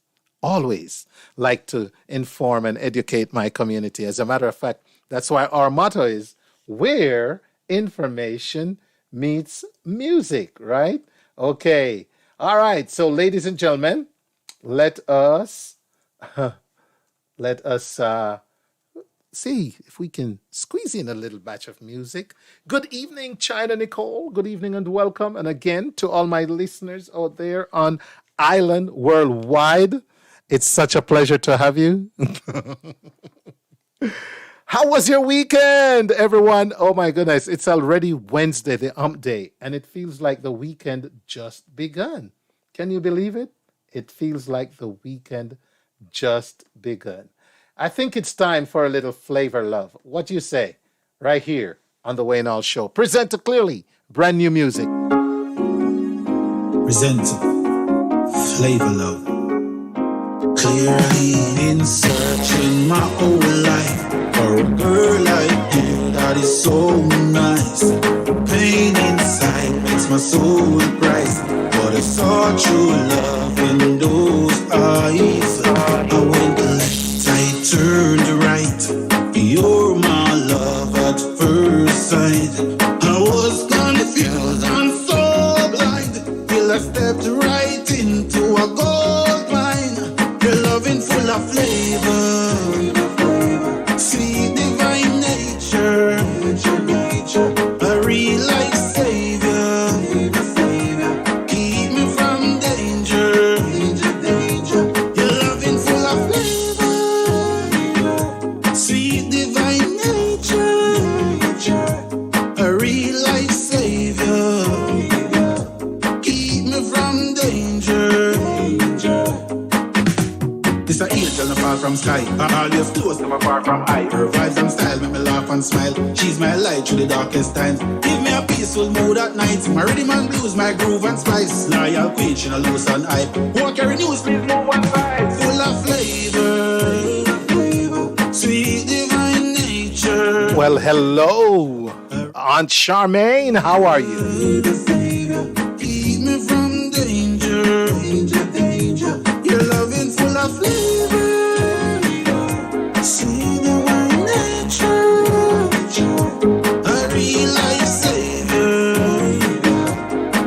like to inform and educate my community. As a matter of fact, that's why our motto is where information meets music, right? Okay. All right. So, ladies and gentlemen, let us see if we can squeeze in a little batch of music. Good evening, China Nicole. Good evening and welcome. And again, to all my listeners out there on Island Worldwide, it's such a pleasure to have you. How was your weekend, everyone? Oh my goodness, it's already Wednesday, the hump day, and it feels like the weekend just begun. Can you believe it? It feels like the weekend just begun. I think it's time for a little flavor love. What do you say? Right here on the Wayne Hall Show. Presented clearly, brand new music. Present flavor love. Clearly been searching my whole life for a girl like you that is so nice. Pain inside makes my soul price, but I saw true love in those eyes. I went left, I turned right. You're my love at first sight. I was confused and so blind till I stepped right into a gold mine. Your loving full of flavor, sweet divine nature, a real life savior. Keep me from danger. Your loving full of flavor, sweet divine nature, a real life savior. Keep me from danger. This a angel not far from sky. All your close never far from eye. Her vibes and style make me laugh and smile. She's my light through the darkest times. Give me a peaceful mood at night. My rhythm and blues, my groove and spice. Loyal queen, she no loose and hype. Won't carry news, please move one side. Full of flavor, sweet divine nature. Well, hello, Aunt Charmaine. How are you? Keep me from danger. Your loving full of flavor, sweet divine nature, a real life savior.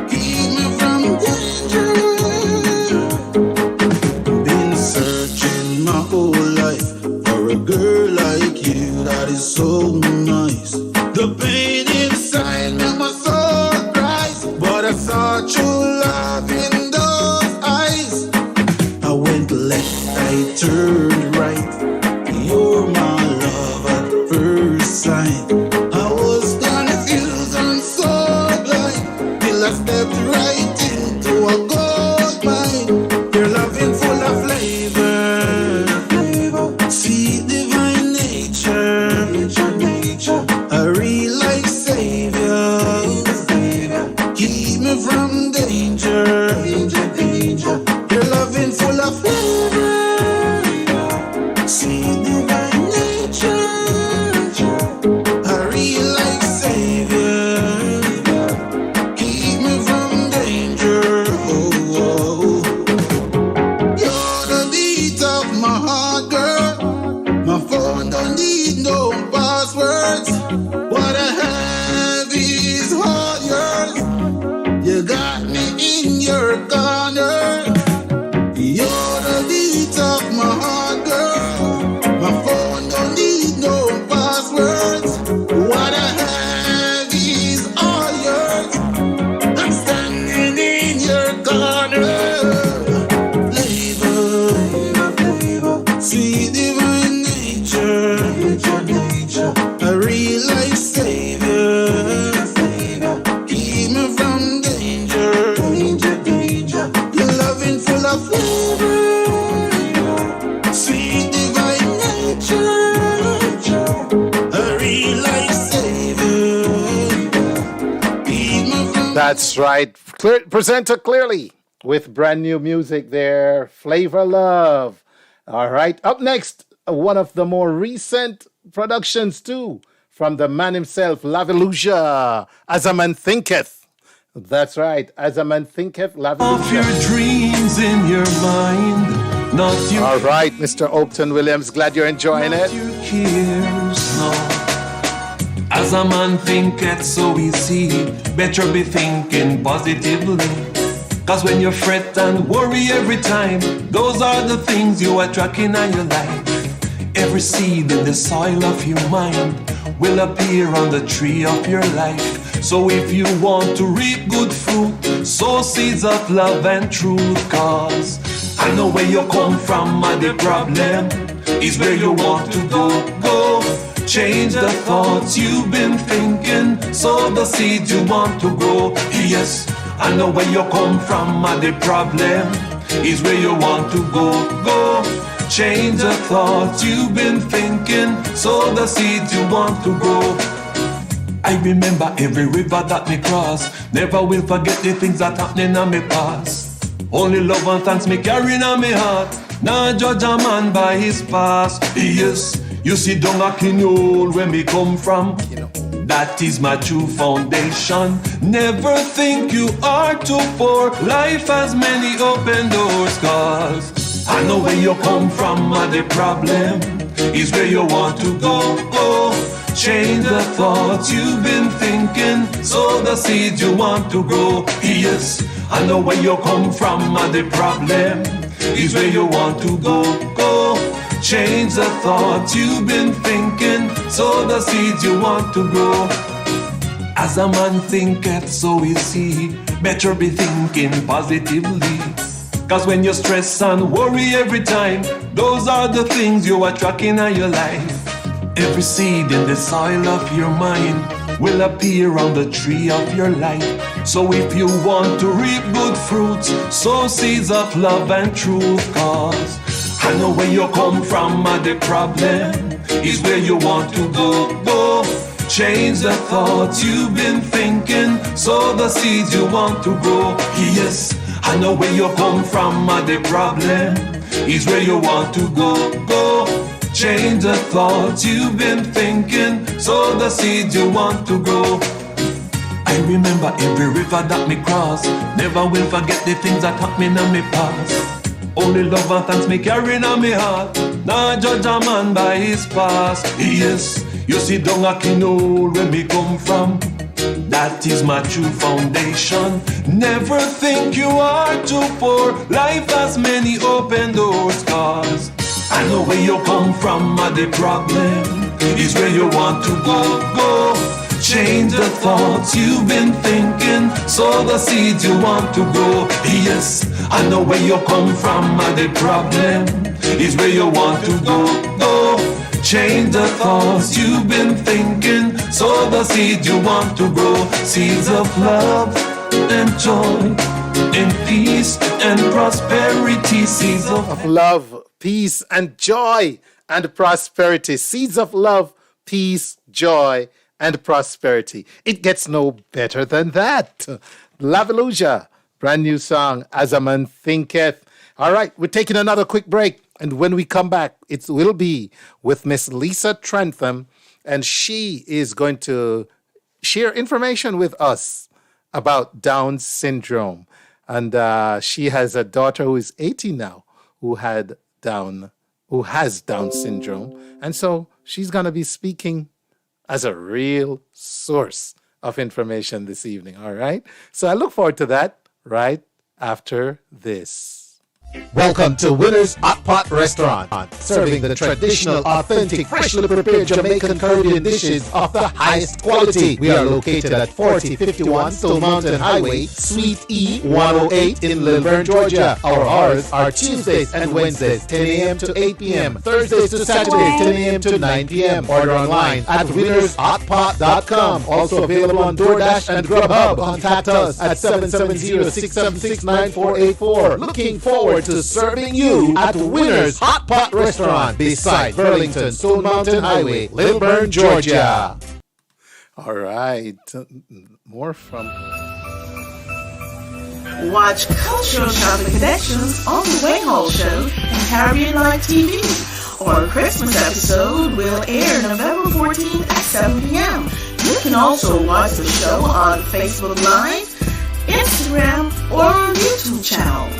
Keep me from danger. Been searching my whole life for a girl like you that is so nice. The pain inside make my soul rise, but I saw true love in those eyes. turned right. You're my love at first sight. I was confused and so blind till I stepped right into a gold mine. Your loving full of flavor, sweet divine nature, a real life savior. Keep me from danger. Your loving full of flavor, sweet divine nature, a real life savior. Keep me from danger. Oh, you're the beat of my heart, girl. My phone don't need no passwords. What I have is all yours. You got me in your corner. You're the beat of my heart, girl. My phone don't need no passwords. What I have is all yours. I'm standing in your corner. Flavor, sweet divine nature, a real life savior. Keep me from danger. Your loving full of flavor, sweet divine nature, a real life savior. Keep me from That's right. Presenter Clearly with brand new music there. Flavor Love. All right. Up next, one of the more recent productions too, from the man himself, Laveluja, As a Man Thinketh. That's right. As a Man Thinketh, Of your Laveluja. dreams in your mind, not your All right, Mr. Opton Williams. Glad you're enjoying it. your cares, no. As a man thinketh, so is he. Better be thinking positively. Cause when you fret and worry every time, those are the things you attract in your life. Every seed in the soil of your mind will appear on the tree of your life. So if you want to reap good fruit, sow seeds of love and truth. Cause I know where you come from, and the problem is where you want to go. Change the thoughts you've been thinking, sow the seeds you want to grow. Yes, I know where you come from, and the problem is where you want to go. Change the thoughts you've been thinking, sow the seeds you want to grow. I remember every river that me cross, never will forget the things that happening on me past. Only love and thanks me carrying on me heart, not judge a man by his past. Yes, you see down a kinole where me come from, that is my true foundation. Never think you are too poor, life has many open doors. Cause I know where you come from, and the problem is where you want to go. Change the thoughts you've been thinking, sow the seeds you want to grow. Yes, I know where you come from, and the problem is where you want to go. Change the thoughts you've been thinking, sow the seeds you want to grow. As a man thinketh, so is he. Better be thinking positively. Cause when you stress and worry every time, those are the things you attract in your life. Every seed in the soil of your mind will appear on the tree of your life. So if you want to reap good fruits, sow seeds of love and truth. Cause I know where you come from, and the problem is where you want to go. Change the thoughts you've been thinking, sow the seeds you want to grow. Yes, I know where you come from, and the problem is where you want to go. Change the thoughts you've been thinking, sow the seeds you want to grow. I remember every river that me cross, never will forget the things that happened in me past. Only love and thanks me carrying on me heart, not judge a man by his past. Yes, you see down a kinole where me come from, that is my true foundation. Never think you are too poor, life has many open doors. Cause I know where you come from, and the problem is where you want to go. Change the thoughts you've been thinking, sow the seeds you want to grow. Yes, I know where you come from, and the problem is where you want to go. Change the thoughts you've been thinking, sow the seeds you want to grow. Seeds of love and joy and peace and prosperity. Seeds of love, peace, and joy and prosperity. Seeds of love, peace, joy, and prosperity. It gets no better than that. Laveluja, brand new song, As a Man Thinketh. All right, we're taking another quick break. And when we come back, it will be with Miss Lisa Trentham, and she is going to share information with us about Down syndrome. And she has a daughter who is 18 now, who has Down syndrome. And so she's going to be speaking as a real source of information this evening, all right? So I look forward to that right after this. Welcome to Winner's Hot Pot Restaurant, serving the traditional, authentic, freshly prepared Jamaican Caribbean dishes of the highest quality. We are located at 4051 Stone Mountain Highway, Suite E 108 in Lilburn, Georgia. Our hours are Tuesdays and Wednesdays, 10 a.m. to 8 p.m. Thursdays to Saturdays, 10 a.m. to 9 p.m. Order online at winnershotpot.com. Also available on DoorDash and Grubhub. Contact us at 770-676-9484. Looking forward to serving you at Winner's Hot Pot Restaurant beside Burlington Stone Mountain Highway, Lilburn, Georgia. All right. More from... Watch Cultural Shopping Connections on the Wayne Hall Show and Caribbean Live TV. Our Christmas episode will air November 14th at 7 p.m. You can also watch the show on Facebook Live, Instagram, or YouTube channel.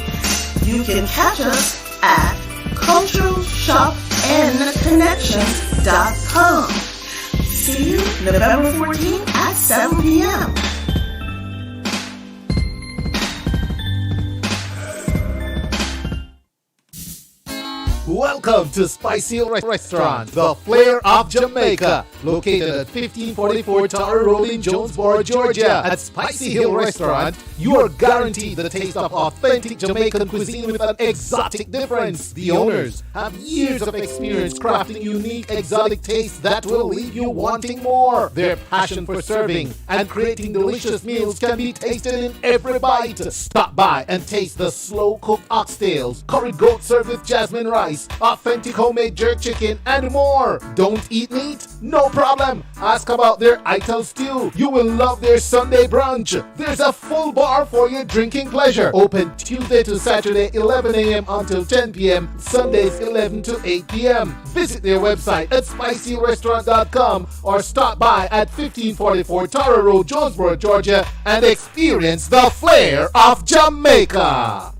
You can catch us at culturalshopandconnections.com. See you November 14th at 7 p.m. Welcome to Spicy Hill Restaurant, the flair of Jamaica, located at 1544 Tower Road in Jonesboro, Georgia. At Spicy Hill Restaurant, you are guaranteed the taste of authentic Jamaican cuisine with an exotic difference. The owners have years of experience crafting unique, exotic tastes that will leave you wanting more. Their passion for serving and creating delicious meals can be tasted in every bite. Stop by and taste the slow-cooked oxtails, curried goat served with jasmine rice, authentic homemade jerk chicken, and more. Don't eat meat? No problem. Ask about their Ital stew. You will love their Sunday brunch. There's a full bar for your drinking pleasure. Open Tuesday to Saturday, 11 a.m. until 10 p.m. Sundays, 11 to 8 p.m. Visit their website at spicyrestaurant.com or stop by at 1544 Tara Road, Jonesboro, Georgia, and experience the flair of Jamaica.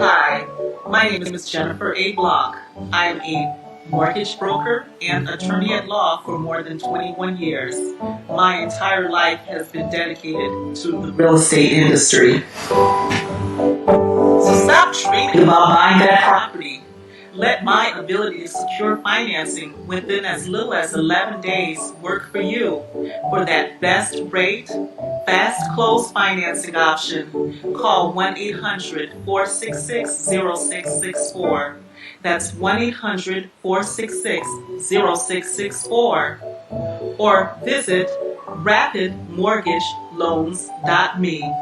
Hi, my name is Jennifer A. Block. I am a mortgage broker and attorney at law for more than 21 years. My entire life has been dedicated to the real estate industry. So stop dreaming about buying that property. Let my ability to secure financing within as little as 11 days work for you. For that best rate, fast close financing option, call 1-800-466-0664. That's 1-800-466-0664. Or visit rapidmortgageloans.me.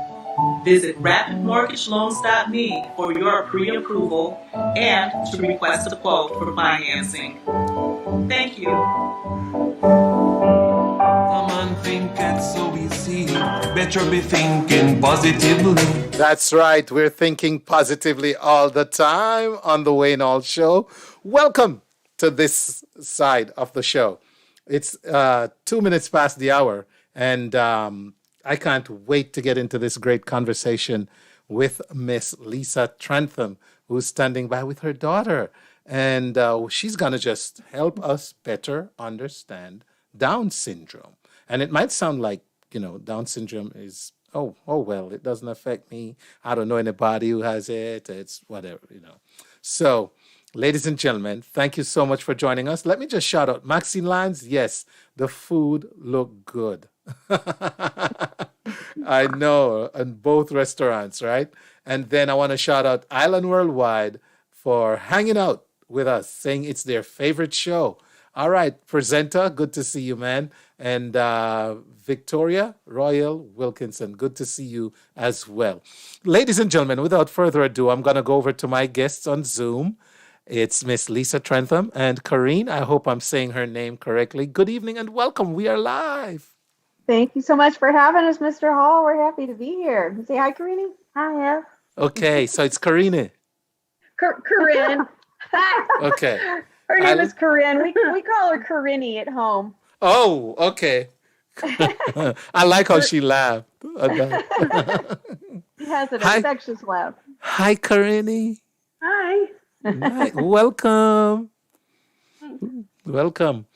Visit rapidmortgageloans.me for your pre-approval and to request a quote for financing. Thank you. Someone think it's so easy. Better be thinking positively. That's right. We're thinking positively all the time on the Wayne Hall Show. Welcome to this side of the show. It's 2 minutes past the hour, and I can't wait to get into this great conversation with Miss Lisa Trentham, who's standing by with her daughter. And she's going to just help us better understand Down syndrome. And it might sound like, Down syndrome is, well, it doesn't affect me. I don't know anybody who has it. It's whatever, So Ladies and gentlemen, thank you so much for joining us. Let me just shout out Maxine Lines. Yes, the food looked good. I know, in both restaurants, right? And then I want to shout out Island Worldwide for hanging out with us, saying it's their favorite show. All right, presenter, good to see you, man. And Victoria Royal Wilkinson, good to see you as well. Ladies and gentlemen, without further ado, I'm going to go over to my guests on Zoom. It's Miss Lisa Trentham and Corrine. I hope I'm saying her name correctly. Good evening and welcome. We are live. Thank you so much for having us, Mr. Hall. We're happy to be here. Say hi, Karine. Hi. Okay, so it's Corrine. Corinne. Okay. Her name is Corinne. We call her Corinne at home. Oh, okay. I like how she laughed. She has an infectious laugh. Hi, Corinne. Hi. Hi. Welcome. Welcome.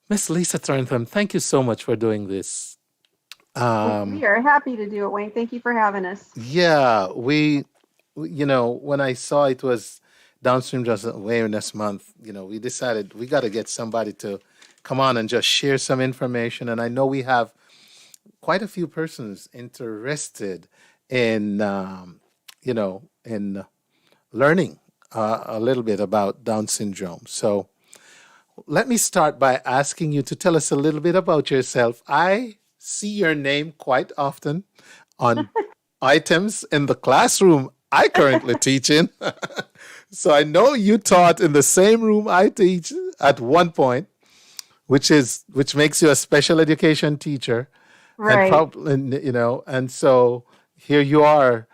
Miss Lisa Trentham, thank you so much for doing this. We are happy to do it, Wayne. Thank you for having us. Yeah, we when I saw it was Downstream Awareness Month, we decided we got to get somebody to come on and just share some information. And I know we have quite a few persons interested in, in learning a little bit about Down syndrome. So let me start by asking you to tell us a little bit about yourself. I see your name quite often on items in the classroom I currently teach in. So I know you taught in the same room I teach at one point, which makes you a special education teacher. Right. And so here you are,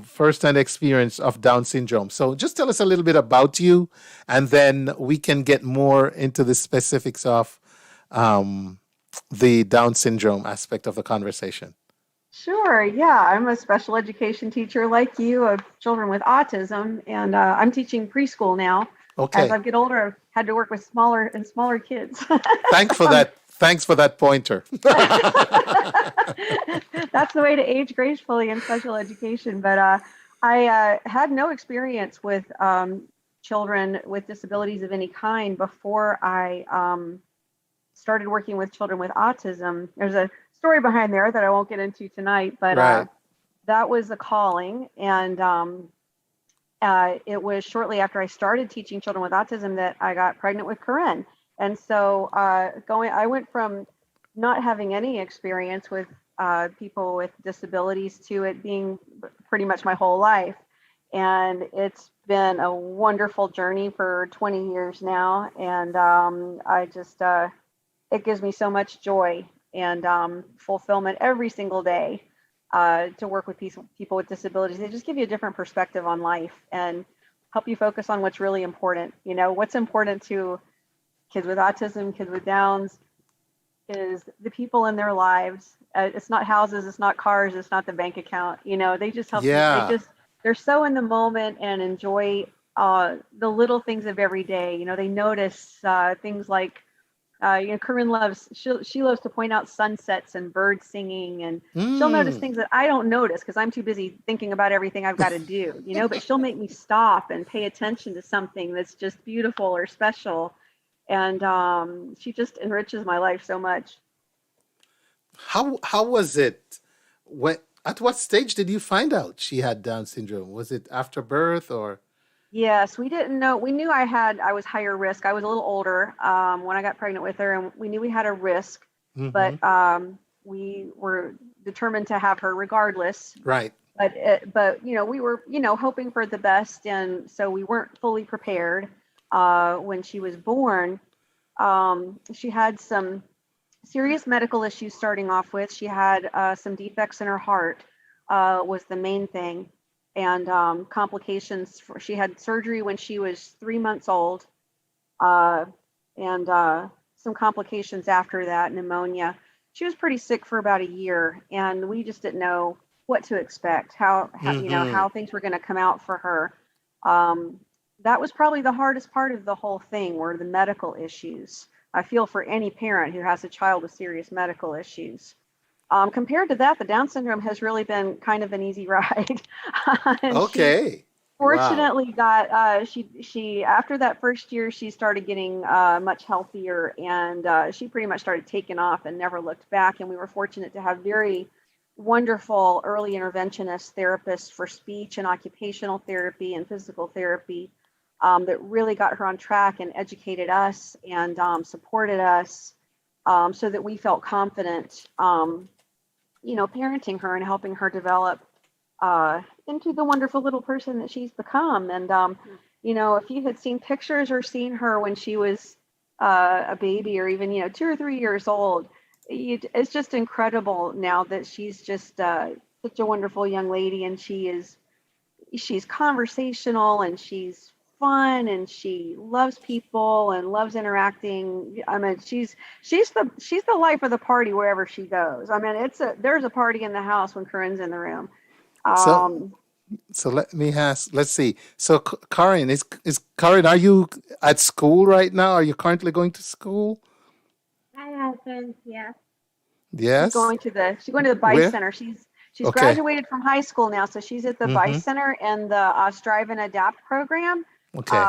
first-hand experience of Down syndrome. So just tell us a little bit about you, and then we can get more into the specifics of the Down syndrome aspect of the conversation. Sure. Yeah, I'm a special education teacher like you of children with autism, and I'm teaching preschool now. Okay. As I get older, I've had to work with smaller and smaller kids. Thanks for that pointer. That's the way to age gracefully in special education. But I had no experience with children with disabilities of any kind before I started working with children with autism. There's a story behind there that I won't get into tonight, but Right. That was a calling. And it was shortly after I started teaching children with autism that I got pregnant with Corinne. And so I went from not having any experience with people with disabilities to it being pretty much my whole life. And it's been a wonderful journey for 20 years now. And it gives me so much joy and fulfillment every single day to work with people with disabilities. They just give you a different perspective on life and help you focus on what's really important. What's important to kids with autism, kids with Downs, is the people in their lives. It's not houses, it's not cars, it's not the bank account. They just help. Yeah. They're so in the moment and enjoy the little things of every day. They notice things like, Corinne she loves to point out sunsets and birds singing, and she'll notice things that I don't notice because I'm too busy thinking about everything I've got to do, but she'll make me stop and pay attention to something that's just beautiful or special. And she just enriches my life so much. How was it? At what stage did you find out she had Down syndrome? Was it after birth or? Yes, we didn't know. We knew I was higher risk. I was a little older when I got pregnant with her, and we knew we had a risk, but we were determined to have her regardless. Right. But we were hoping for the best, and so we weren't fully prepared. When she was born, she had some serious medical issues starting off with. She had some defects in her heart, was the main thing. And complications. She had surgery when she was 3 months old, and some complications after that, pneumonia. She was pretty sick for about a year, and we just didn't know what to expect, how things were going to come out for her. That was probably the hardest part of the whole thing, were the medical issues. I feel for any parent who has a child with serious medical issues. Compared to that, the Down syndrome has really been kind of an easy ride. Okay. Wow. fortunately got she after that first year she started getting much healthier, and she pretty much started taking off and never looked back. And we were fortunate to have very wonderful early interventionist therapists for speech and occupational therapy and physical therapy, that really got her on track and educated us and supported us, so that we felt confident, parenting her and helping her develop into the wonderful little person that she's become. And if you had seen pictures or seen her when she was a baby, or even 2 or 3 years old, it's just incredible now that she's just such a wonderful young lady, and she's conversational, and she's fun, and she loves people and loves interacting. I mean, she's the life of the party wherever she goes. I mean, there's a party in the house when Corinne's in the room. So so let me ask. Let's see. So Karin, is Karin? Are you at school right now? Are you currently going to school? I have friends, yeah. She's Yes. going to the Bice Where? Center. She's Okay. graduated from high school now, so she's at the Mm-hmm. Bice Center and the Strive and Adapt program, Okay.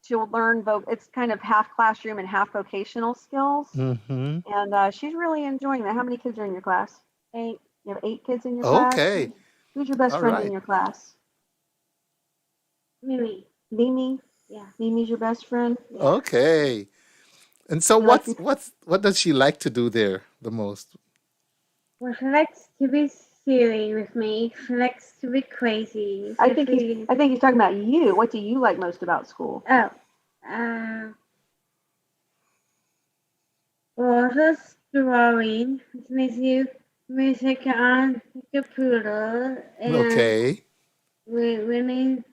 to learn it's kind of half classroom and half vocational skills. Mm-hmm. And she's really enjoying that. How many kids are in your class? 8. You have 8 kids in your class? Okay. Who's your best All friend in right. your class? Mimi, Mimi? yeah. Mimi's your best friend? Yeah. Okay. And so You like what does she like to do there the most? Well, she likes to be silly with me. She likes to be crazy. I think he's talking about you. What do you like most about school? Oh, water drawing, music on the computer, and Okay. reading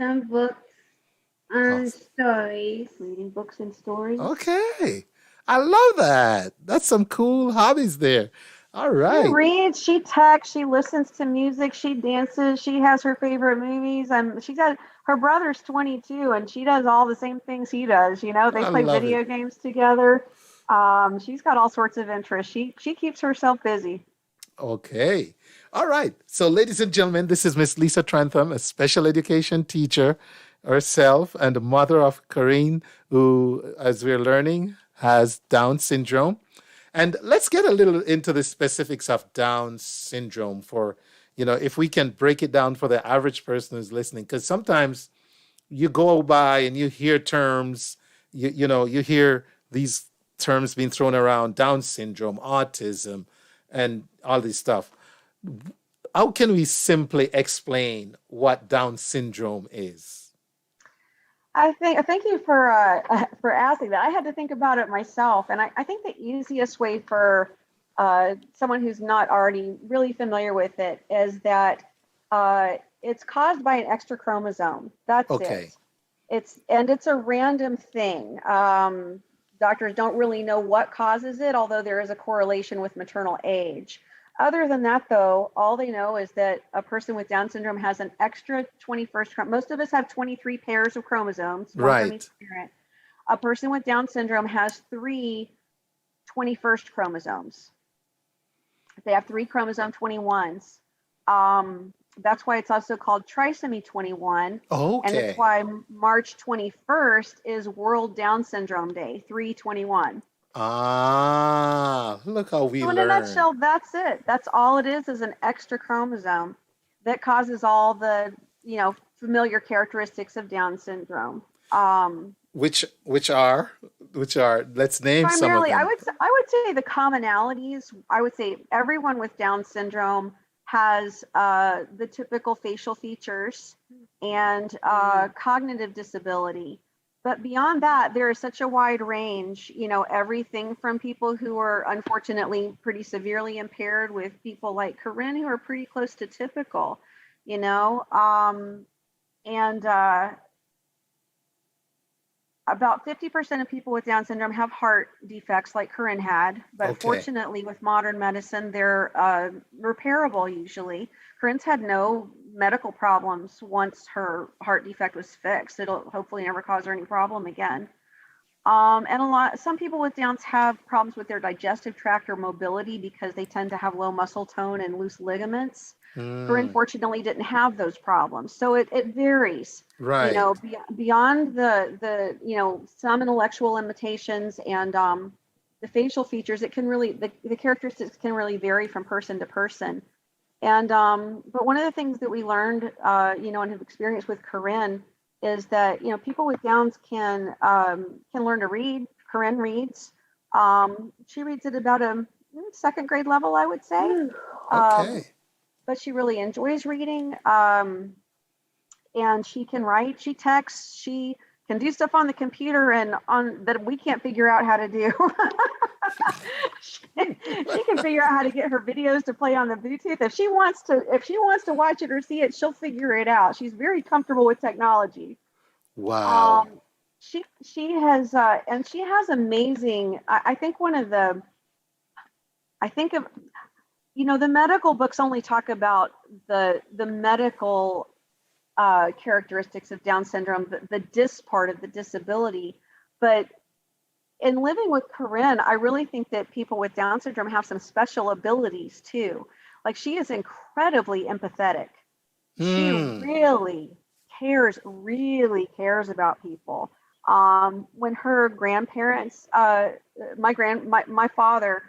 some books and Awesome. stories. Reading books and stories. Okay. I love that. That's some cool hobbies there. All She right. reads, she texts, she listens to music, she dances, she has her favorite movies. Her brother's 22, and she does all the same things he does. They I play love it. video games together. She's got all sorts of interests. She keeps herself busy. Okay. All right. So, ladies and gentlemen, this is Miss Lisa Trantham, a special education teacher herself and the mother of Corinne, who, as we're learning, has Down syndrome. And let's get a little into the specifics of Down syndrome for, if we can break it down for the average person who's listening, because sometimes you go by and you hear terms, you hear these terms being thrown around, Down syndrome, autism, and all this stuff. How can we simply explain what Down syndrome is? Thank you for asking that. I had to think about it myself, and I think the easiest way for someone who's not already really familiar with it is that it's caused by an extra chromosome. That's Okay. it. It's a random thing. Doctors don't really know what causes it, although there is a correlation with maternal age. Other than that, though, all they know is that a person with Down syndrome has an extra 21st. Most of us have 23 pairs of chromosomes, one from each Right. parent. A person with Down syndrome has 3 21st chromosomes. They have 3 chromosome 21s. That's why it's also called trisomy 21. And it's Okay. why March 21st is World Down Syndrome Day, 3/21. Ah, look how we So in a learn. nutshell, that's it. That's all it is an extra chromosome that causes all the, familiar characteristics of Down syndrome. Which are let's name some of Primarily, I them. would say the commonalities. I would say everyone with Down syndrome has the typical facial features and cognitive disability. But beyond that, there is such a wide range, everything from people who are unfortunately pretty severely impaired with people like Corinne who are pretty close to typical, and about 50% of people with Down syndrome have heart defects like Corinne had, but Okay. fortunately with modern medicine, they're repairable usually. Corinne's had no medical problems once her heart defect was fixed. It'll hopefully never cause her any problem again. And some people with Downs have problems with their digestive tract or mobility because they tend to have low muscle tone and loose ligaments. Corinne fortunately didn't have those problems. So it varies, Right. beyond the some intellectual limitations and the facial features, it can really, the characteristics can really vary from person to person. And but one of the things that we learned, and have experienced with Corinne is that, people with Downs can learn to read. Corinne reads. She reads at about a second grade level, I would say. Okay. But she really enjoys reading. And she can write, she texts, she can do stuff on the computer and on that we can't figure out how to do. She can figure out how to get her videos to play on the Bluetooth. If she wants to watch it or see it, she'll figure it out. She's very comfortable with technology. Wow. She has and she has amazing. I think the medical books only talk about the medical characteristics of Down syndrome, the dis part of the disability. But in living with Corinne, I really think that people with Down syndrome have some special abilities too. Like, she is incredibly empathetic. She really cares about people. When her grandparents, my father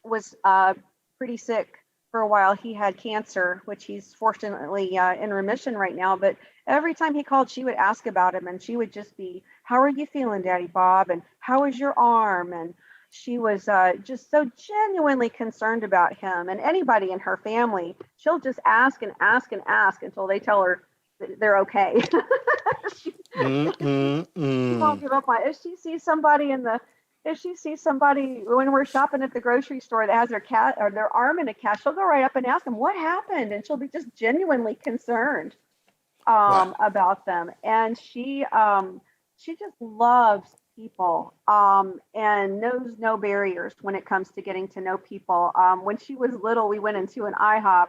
was pretty sick for a while. He had cancer, which he's fortunately in remission right now. But every time he called, she would ask about him, and she would just be, "How are you feeling, Daddy Bob? And how is your arm?" And she was just so genuinely concerned about him. And anybody in her family, she'll just ask and ask and ask until they tell her they're okay. She won't give up on it. If she sees somebody when we're shopping at the grocery store that has their cat or their arm in a cast, she'll go right up and ask them what happened, and she'll be just genuinely concerned about them. And she just loves people and knows no barriers when it comes to getting to know people. When she was little, we went into an IHOP,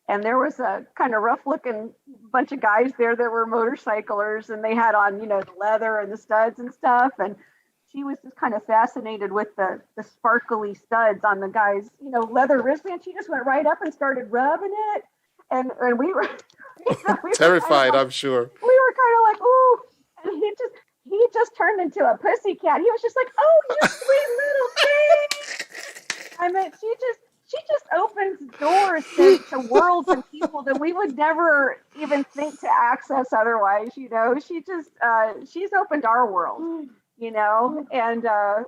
and there was a kind of rough looking bunch of guys there that were motorcyclers, and they had on, the leather and the studs and stuff. And she was just kind of fascinated with the sparkly studs on the guy's, leather wristband. She just went right up and started rubbing it. And we were terrified, I'm sure. We were kind of like, ooh, and he just turned into a pussy cat. He was just like, "Oh, you sweet little thing." I mean, she just opens doors to worlds and people that we would never even think to access otherwise. She just she's opened our world. And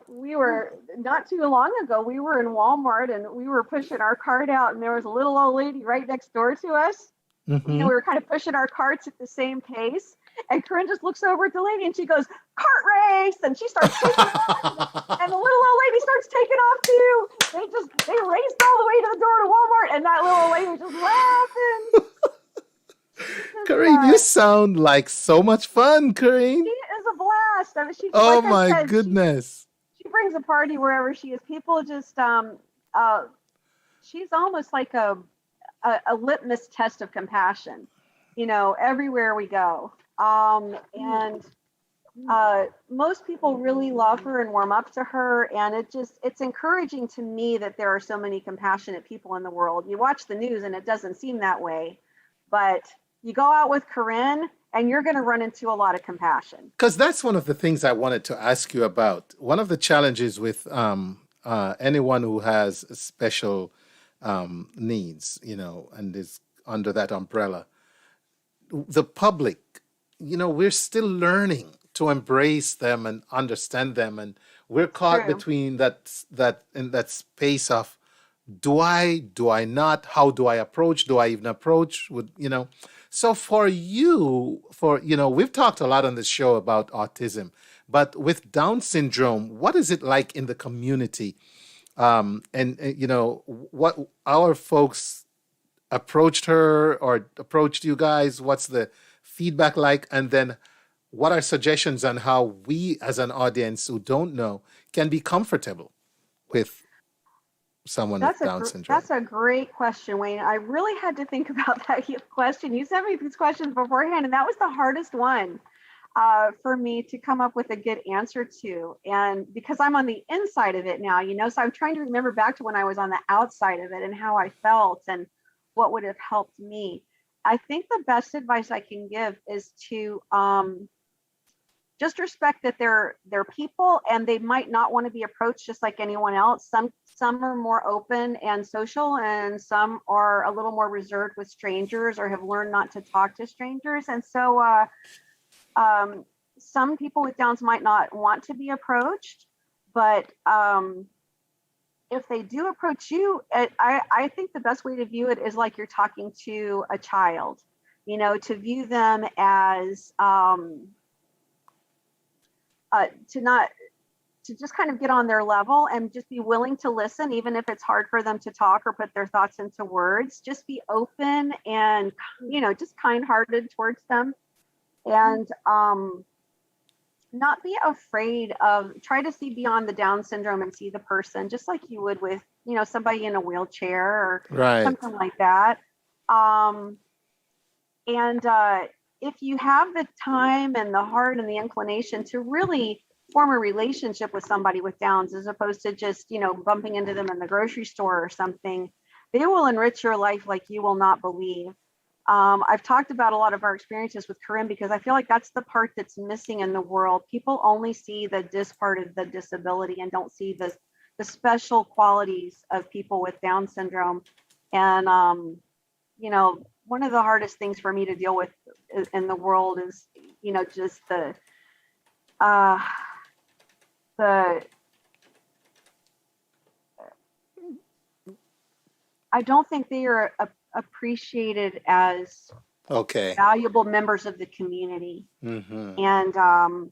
we were, not too long ago, we were in Walmart and we were pushing our cart out, and there was a little old lady right next door to us. We were kind of pushing our carts at the same pace, and Corinne just looks over at the lady and she goes, "Cart race!" And she starts taking off, and the little old lady starts taking off too. They raced all the way to the door to Walmart, and that little old lady was just laughing. Corinne, you sound like so much fun, Corinne. She is a blast. I mean, oh my goodness. She brings a party wherever she is. People just she's almost like a litmus test of compassion, everywhere we go. And most people really love her and warm up to her. And it's encouraging to me that there are so many compassionate people in the world. You watch the news and it doesn't seem that way, but you go out with Corinne and you're going to run into a lot of compassion. Because that's one of the things I wanted to ask you about. One of the challenges with anyone who has special needs, and is under that umbrella, the public, we're still learning to embrace them and understand them. And we're caught between that space of, do I not? How do I approach? Do I even approach? So for you, we've talked a lot on this show about autism, but with Down syndrome, what is it like in the community? What our folks approached her or approached you guys? What's the feedback like? And then what are suggestions on how we as an audience who don't know can be comfortable with someone with Down syndrome? That's a great question, Wayne. I really had to think about that question. You sent me these questions beforehand, and that was the hardest one. for me to come up with a good answer to. And because I'm on the inside of it now, so I'm trying to remember back to when I was on the outside of it and how I felt and what would have helped me. I think the best advice I can give is to just respect that they're people and they might not want to be approached just like anyone else. Some are more open and social, and some are a little more reserved with strangers or have learned not to talk to strangers. And so some people with Downs might not want to be approached, but if they do approach you, I think the best way to view it is like you're talking to a child, to view them as to just kind of get on their level and just be willing to listen, even if it's hard for them to talk or put their thoughts into words. Just be open and, just kind-hearted towards them, and not be afraid of, try to see beyond the Down syndrome and see the person, just like you would with, somebody in a wheelchair or something like that. If you have the time and the heart and the inclination to really form a relationship with somebody with Downs, as opposed to just, bumping into them in the grocery store or something, they will enrich your life like you will not believe. I've talked about a lot of our experiences with Corinne because I feel like that's the part that's missing in the world. People only see the part of the disability and don't see the special qualities of people with Down syndrome. And, one of the hardest things for me to deal with in the world is, just the I don't think they are appreciated as valuable members of the community. And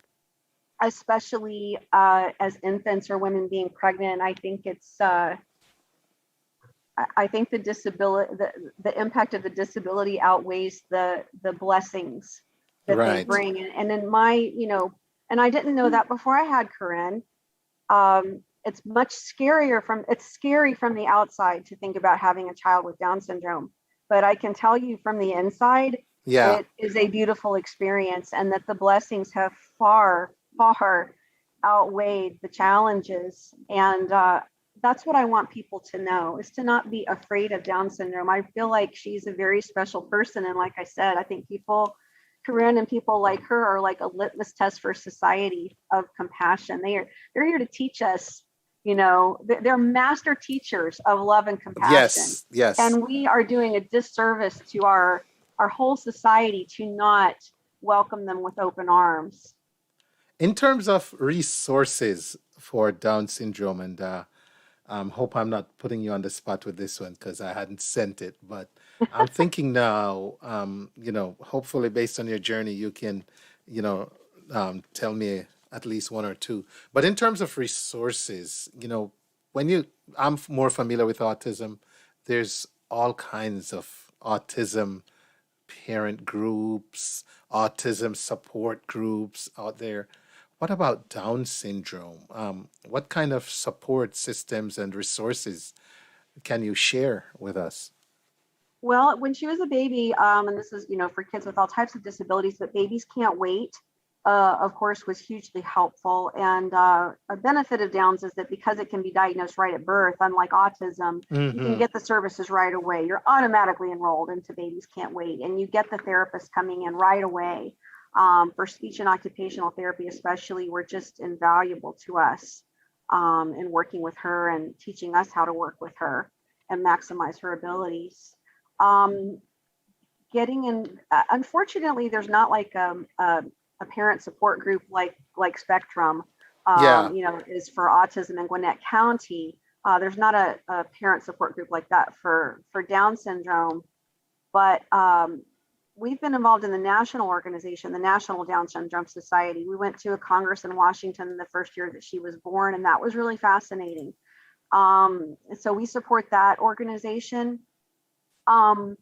especially as infants or women being pregnant, I think it's I think the disability, the impact of the disability outweighs the blessings that they bring. And in my, and I didn't know that before I had Corinne. It's much scarier it's scary from the outside to think about having a child with Down syndrome. But I can tell you from the inside, it is a beautiful experience, and that the blessings have far, far outweighed the challenges. And that's what I want people to know, is to not be afraid of Down syndrome. I feel like she's a very special person. And like I said, I think Corinne and people like her are like a litmus test for society of compassion. They're here to teach us, they're master teachers of love and compassion. Yes. And we are doing a disservice to our whole society to not welcome them with open arms. In terms of resources for Down syndrome, and hope I'm not putting you on the spot with this one because I hadn't sent it, but I'm thinking now, hopefully based on your journey, you can, tell me at least one or two. But in terms of resources, I'm more familiar with autism. There's all kinds of autism parent groups, autism support groups out there. What about Down syndrome? What kind of support systems and resources can you share with us? Well, when she was a baby, and this is, for kids with all types of disabilities, but Babies Can't Wait, of course, was hugely helpful. And a benefit of Downs is that because it can be diagnosed right at birth, unlike autism, you can get the services right away. You're automatically enrolled into Babies Can't Wait, and you get the therapist coming in right away. For speech and occupational therapy, especially, were just invaluable to us in working with her and teaching us how to work with her and maximize her abilities. Getting in, unfortunately, there's not like a parent support group like Spectrum, is for autism in Gwinnett County. There's not a parent support group like that for Down syndrome, but we've been involved in the national organization, the National Down Syndrome Society. We went to a Congress in Washington the first year that she was born, and that was really fascinating. So we support that organization. And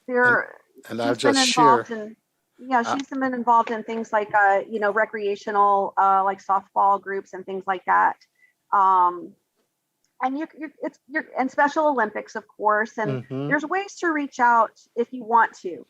I'll just share. She's been involved in things like, recreational, like softball groups and things like that. And and Special Olympics, of course, and there's ways to reach out if you want to.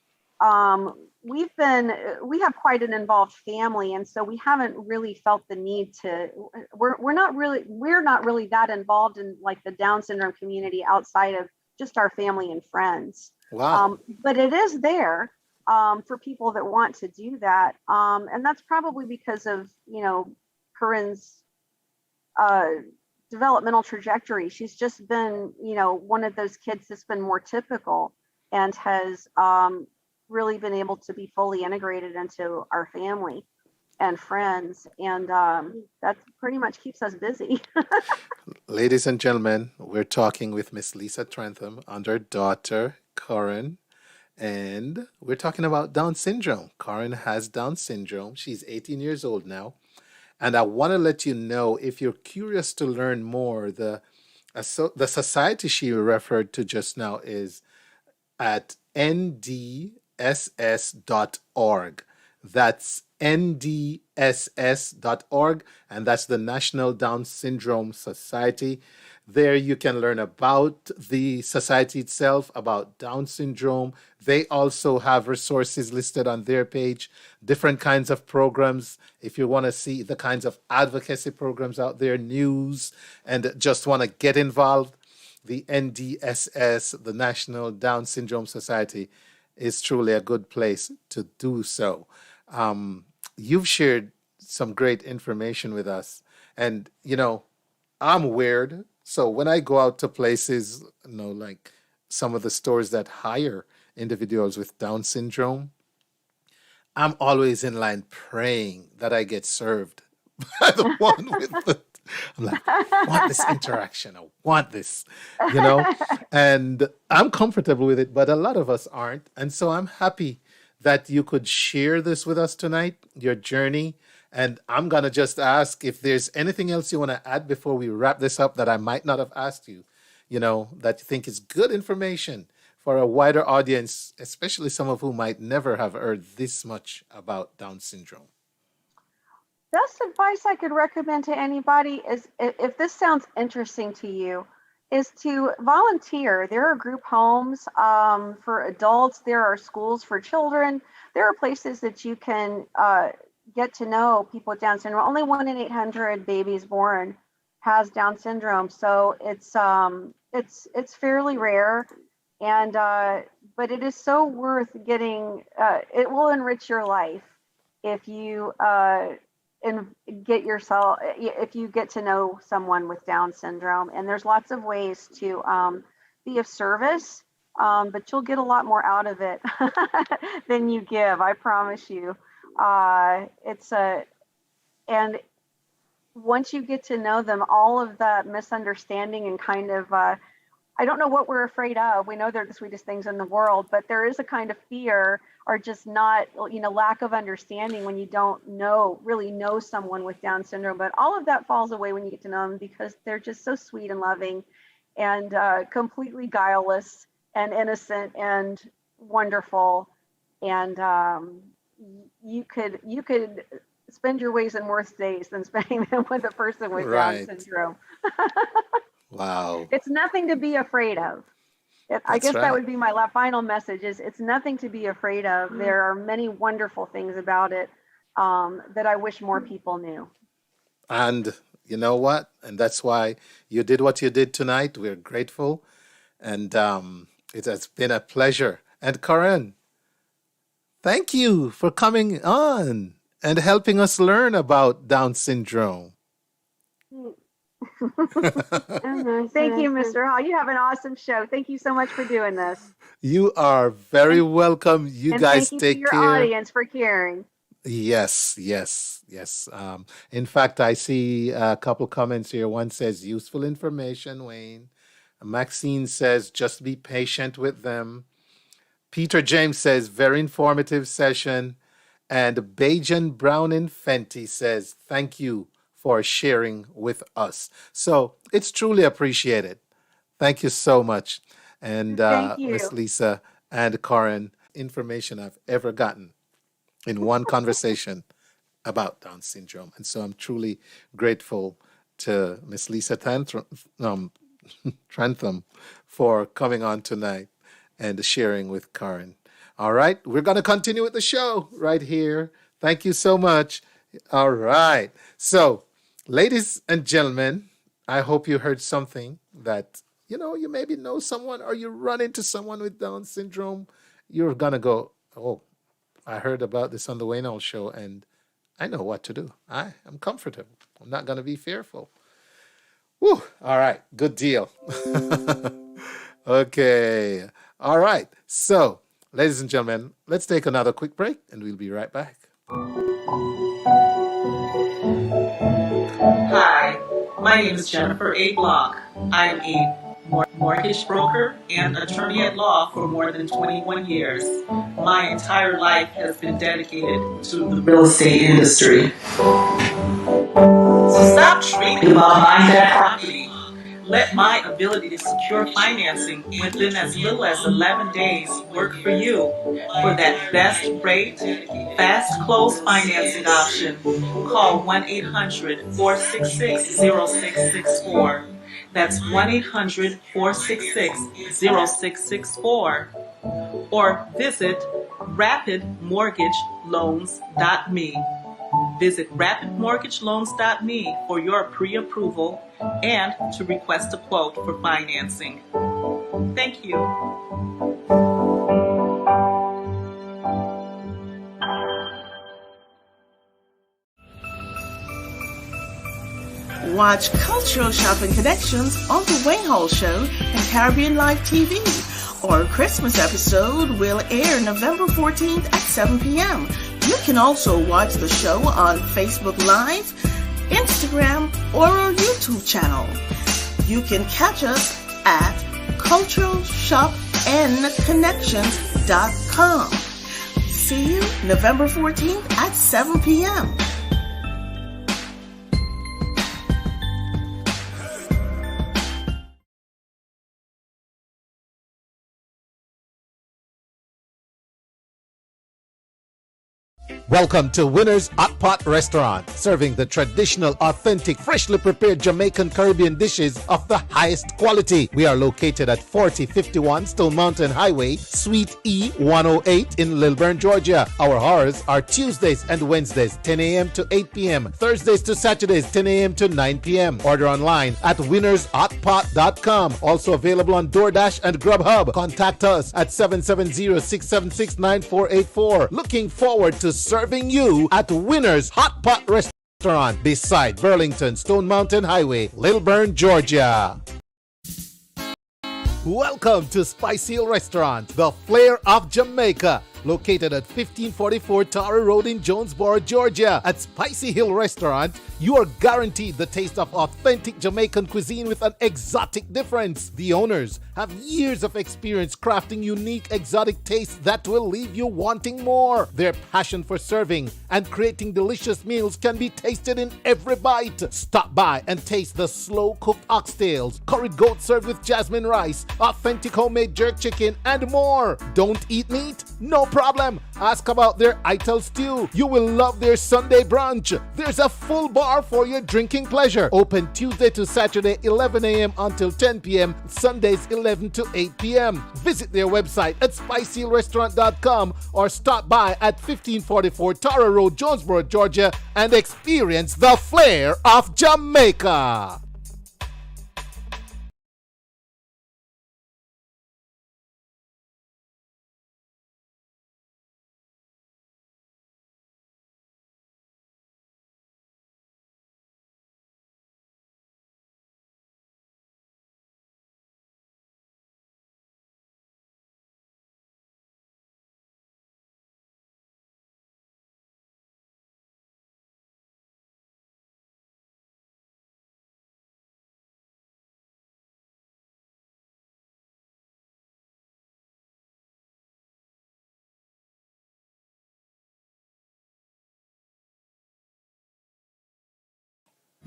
we have quite an involved family, and so we haven't really felt the need to. We're not really that involved in like the Down syndrome community outside of just our family and friends. Wow. But it is there for people that want to do that, and that's probably because of Corinne's developmental trajectory. She's just been one of those kids that's been more typical and has really been able to be fully integrated into our family and friends, and that pretty much keeps us busy. Ladies and gentlemen, we're talking with Miss Lisa Trentham and her daughter, Corinne, and we're talking about Down syndrome. Corinne has Down syndrome. She's 18 years old now. And I want to let you know, if you're curious to learn more, the society she referred to just now is at ndss.org. That's ndss.org, and that's the National Down Syndrome Society. There you can learn about the society itself, about Down syndrome. They also have resources listed on their page, different kinds of programs. If you want to see the kinds of advocacy programs out there, news, and just want to get involved, the NDSS, the National Down Syndrome Society, is truly a good place to do so. You've shared some great information with us, and I'm weird, so when I go out to places, like some of the stores that hire individuals with Down syndrome, I'm always in line praying that I get served by the one with the. I'm like, I want this interaction. I want this, and I'm comfortable with it, but a lot of us aren't. And so I'm happy that you could share this with us tonight, your journey. And I'm going to just ask if there's anything else you want to add before we wrap this up that I might not have asked you, that you think is good information for a wider audience, especially some of whom might never have heard this much about Down syndrome. Best advice I could recommend to anybody is, if this sounds interesting to you, is to volunteer. There are group homes for adults. There are schools for children. There are places that you can get to know people with Down syndrome. Only 1 in 800 babies born has Down syndrome, so it's fairly rare, and but it is so worth getting. It will enrich your life if you if you get to know someone with Down syndrome. And there's lots of ways to be of service, but you'll get a lot more out of it than you give, I promise you. And once you get to know them, all of that misunderstanding and kind of I don't know what we're afraid of. We know they're the sweetest things in the world, but there is a kind of fear or just not, lack of understanding when you don't really know someone with Down syndrome. But all of that falls away when you get to know them, because they're just so sweet and loving and completely guileless and innocent and wonderful. And you could spend your ways and worse days than spending them with a person with Down syndrome. Wow. It's nothing to be afraid of. I guess that would be my final message, is it's nothing to be afraid of. There are many wonderful things about it that I wish more people knew. And you know what? And that's why you did what you did tonight. We're grateful. And it has been a pleasure. And Corinne, thank you for coming on and helping us learn about Down syndrome. Thank you, Mr. Hall. You have an awesome show. Thank you so much for doing this. You are very welcome. You guys thank you take to your care. audience for caring. Yes. In fact, I see a couple comments here. One says, useful information, Wayne. Maxine says, just be patient with them. Peter James says, very informative session. And Bajan Brown and Fenty says, thank you for sharing with us. So it's truly appreciated. Thank you so much. And Miss Lisa and Corinne, information I've ever gotten in one conversation about Down syndrome. And so I'm truly grateful to Miss Lisa Trentham for coming on tonight and sharing with Corinne. All right, we're going to continue with the show right here. Thank you so much. All right. So, ladies and gentlemen, I hope you heard something that, you maybe know someone or you run into someone with Down syndrome. You're going to go, oh, I heard about this on the Wayne Hall show and I know what to do. I am comfortable. I'm not going to be fearful. Woo. All right. Good deal. Okay. All right. So, ladies and gentlemen, let's take another quick break and we'll be right back. Hi, my name is Jennifer A. Block. I am a mortgage broker and attorney at law for more than 21 years. My entire life has been dedicated to the real estate industry. So stop dreaming about buying that property. Let my ability to secure financing within as little as 11 days work for you. For that best rate, fast close financing option, call 1-800-466-0664. That's 1-800-466-0664. Or visit rapidmortgageloans.me. Visit rapidmortgageloans.me for your pre-approval and to request a quote for financing. Thank you. Watch Cultural Shopping Connections on The Wayne Hall Show and Caribbean Live TV. Our Christmas episode will air November 14th at 7 p.m. You can also watch the show on Facebook Live, Instagram, or our YouTube channel. You can catch us at culturalshopandconnections.com. See you November 14th at 7 p.m. Welcome to Winner's Hot Pot Restaurant, serving the traditional, authentic, freshly prepared Jamaican Caribbean dishes of the highest quality. We are located at 4051 Stone Mountain Highway, Suite E108 in Lilburn, Georgia. Our hours are Tuesdays and Wednesdays, 10 a.m. to 8 p.m., Thursdays to Saturdays, 10 a.m. to 9 p.m. Order online at winnershotpot.com. Also available on DoorDash and Grubhub. Contact us at 770-676-9484. Looking forward to serving you at Winner's Hot Pot Restaurant beside Burlington Stone Mountain Highway, Lilburn, Georgia. Welcome to Spicy Hill Restaurant, the flair of Jamaica. Located at 1544 Tower Road in Jonesboro, Georgia. At Spicy Hill Restaurant, you are guaranteed the taste of authentic Jamaican cuisine with an exotic difference. The owners have years of experience crafting unique exotic tastes that will leave you wanting more. Their passion for serving and creating delicious meals can be tasted in every bite. Stop by and taste the slow-cooked oxtails, curried goat served with jasmine rice, authentic homemade jerk chicken, and more. Don't eat meat? No problem. Ask about their Ital stew. You will love their Sunday brunch. There's a full bar for your drinking pleasure. Open Tuesday to Saturday 11 a.m. until 10 p.m. Sundays 11 to 8 p.m. Visit their website at spicyhillrestaurant.com or stop by at 1544 Tara Road, Jonesboro, Georgia and experience the flair of Jamaica.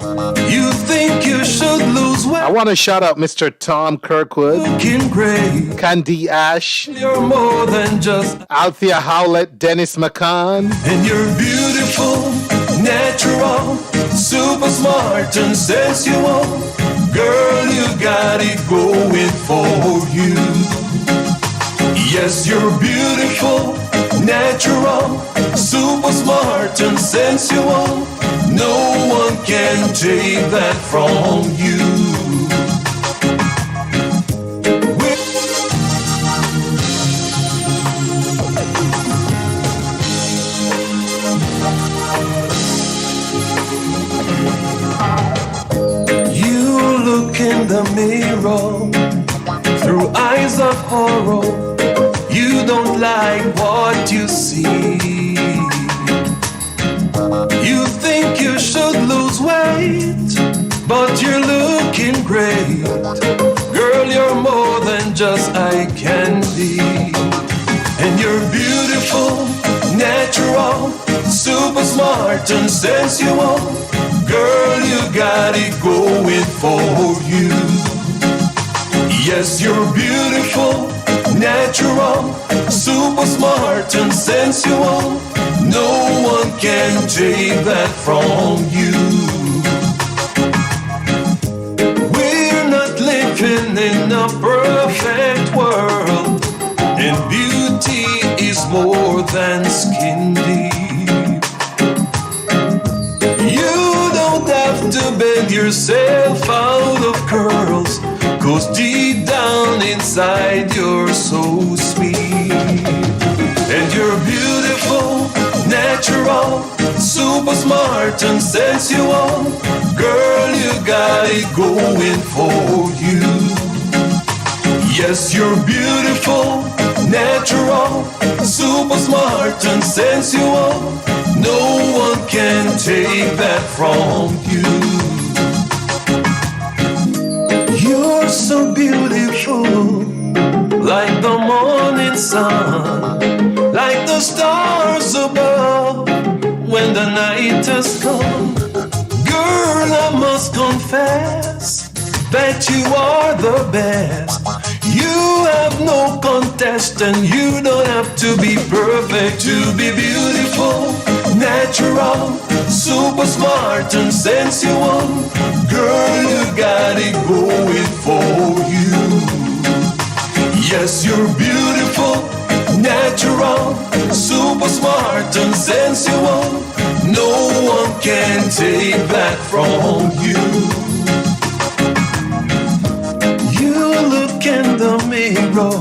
You think you should lose weight? I want to shout out Mr. Tom Kirkwood, Candy Ash, You're more than just Althea Howlett, Dennis McCann, and you're beautiful, natural, super smart and sensual. Girl, you got it going for you. Yes, you're beautiful, natural, super smart and sensual. No one can take that from you. You look in the mirror through eyes of horror. You don't like what you see. You think you should lose weight, but you're looking great. Girl, you're more than just eye candy. And you're beautiful, natural, super smart and sensual. Girl, you got it going for you. Yes, you're beautiful, natural, super smart and sensual. No one can take that from you. We're not living in a perfect world, and beauty is more than skin deep. You don't have to bend yourself out of curls, 'cause deep down inside you're so sweet. And you're beautiful, natural, super smart and sensual. Girl, you got it going for you. Yes, you're beautiful, natural, super smart and sensual. No one can take that from you. You're so beautiful, like the morning sun, like the stars above when the night has come. Girl, I must confess that you are the best. You have no contest, and you don't have to be perfect to be beautiful, natural, super smart and sensual. Girl, you got it going for you. Yes, you're beautiful, natural, super smart and sensual. No one can take that from you. You look in the mirror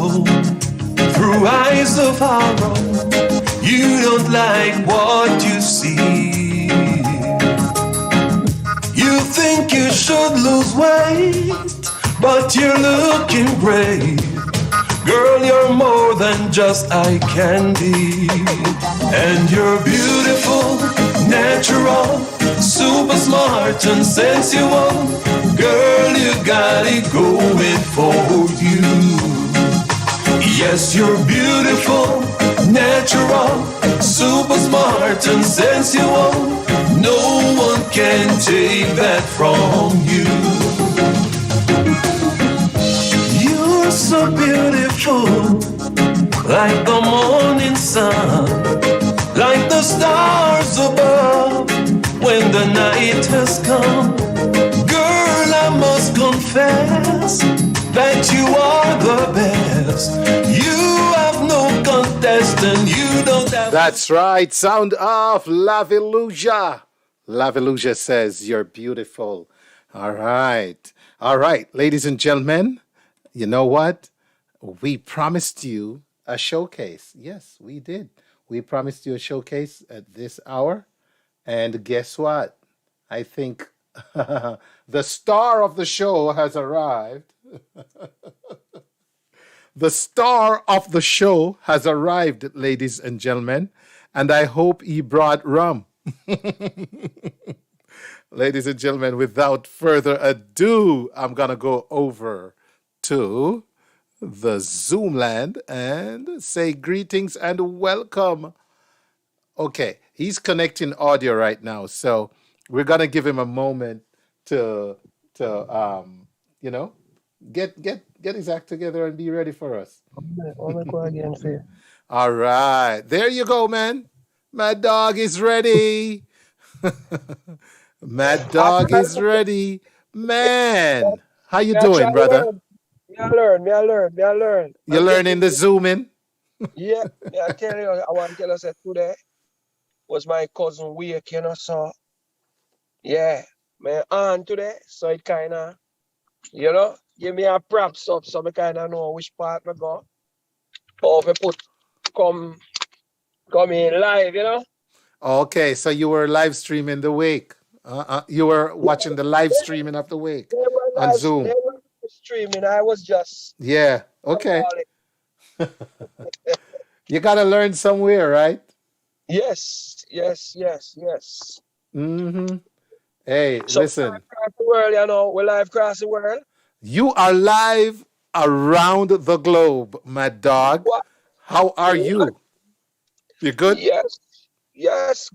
through eyes of horror. You don't like what you see. You think you should lose weight, but you're looking great. Girl, you're more than just eye candy. And you're beautiful, natural, super smart and sensual. Girl, you got it going for you. Yes, you're beautiful, natural, super smart and sensual. No one can take that from you. You're so beautiful, like the morning sun, like the stars above when the night has come. Girl, I must confess that you are the best. You have no contest, and you don't have... That's right. Sound off, Laviluja. Laviluja says you're beautiful. All right. All right, ladies and gentlemen, you know what? We promised you a showcase. Yes, we did. We promised you a showcase at this hour. And guess what? I think the star of the show has arrived. The star of the show has arrived, ladies and gentlemen. And I hope he brought rum. Ladies and gentlemen, without further ado, I'm going to go over to the Zoom land and say greetings and welcome. Okay, he's connecting audio right now, so we're going to give him a moment to you know, get his act together and be ready for us. All right, there you go, man. Mad Dog is ready. Mad Dog is ready. Man, how you doing, brother? Me I learn. You're learning the zooming? Yeah, me I tell you, I want to tell you that today was my cousin wake, so yeah, my aunt today, so it kinda, give me a props up so I kinda know which part I go. Or if I come in live. Okay, so you were live streaming the wake. You were watching the live streaming of the wake on Zoom. They were streaming. I was just Yeah, okay. You got to learn somewhere, right? Yes. Mm-hmm. Hey, So listen. across the world, we're live across the world. You are live around the globe, my dog. What? How are you? You good? Yes.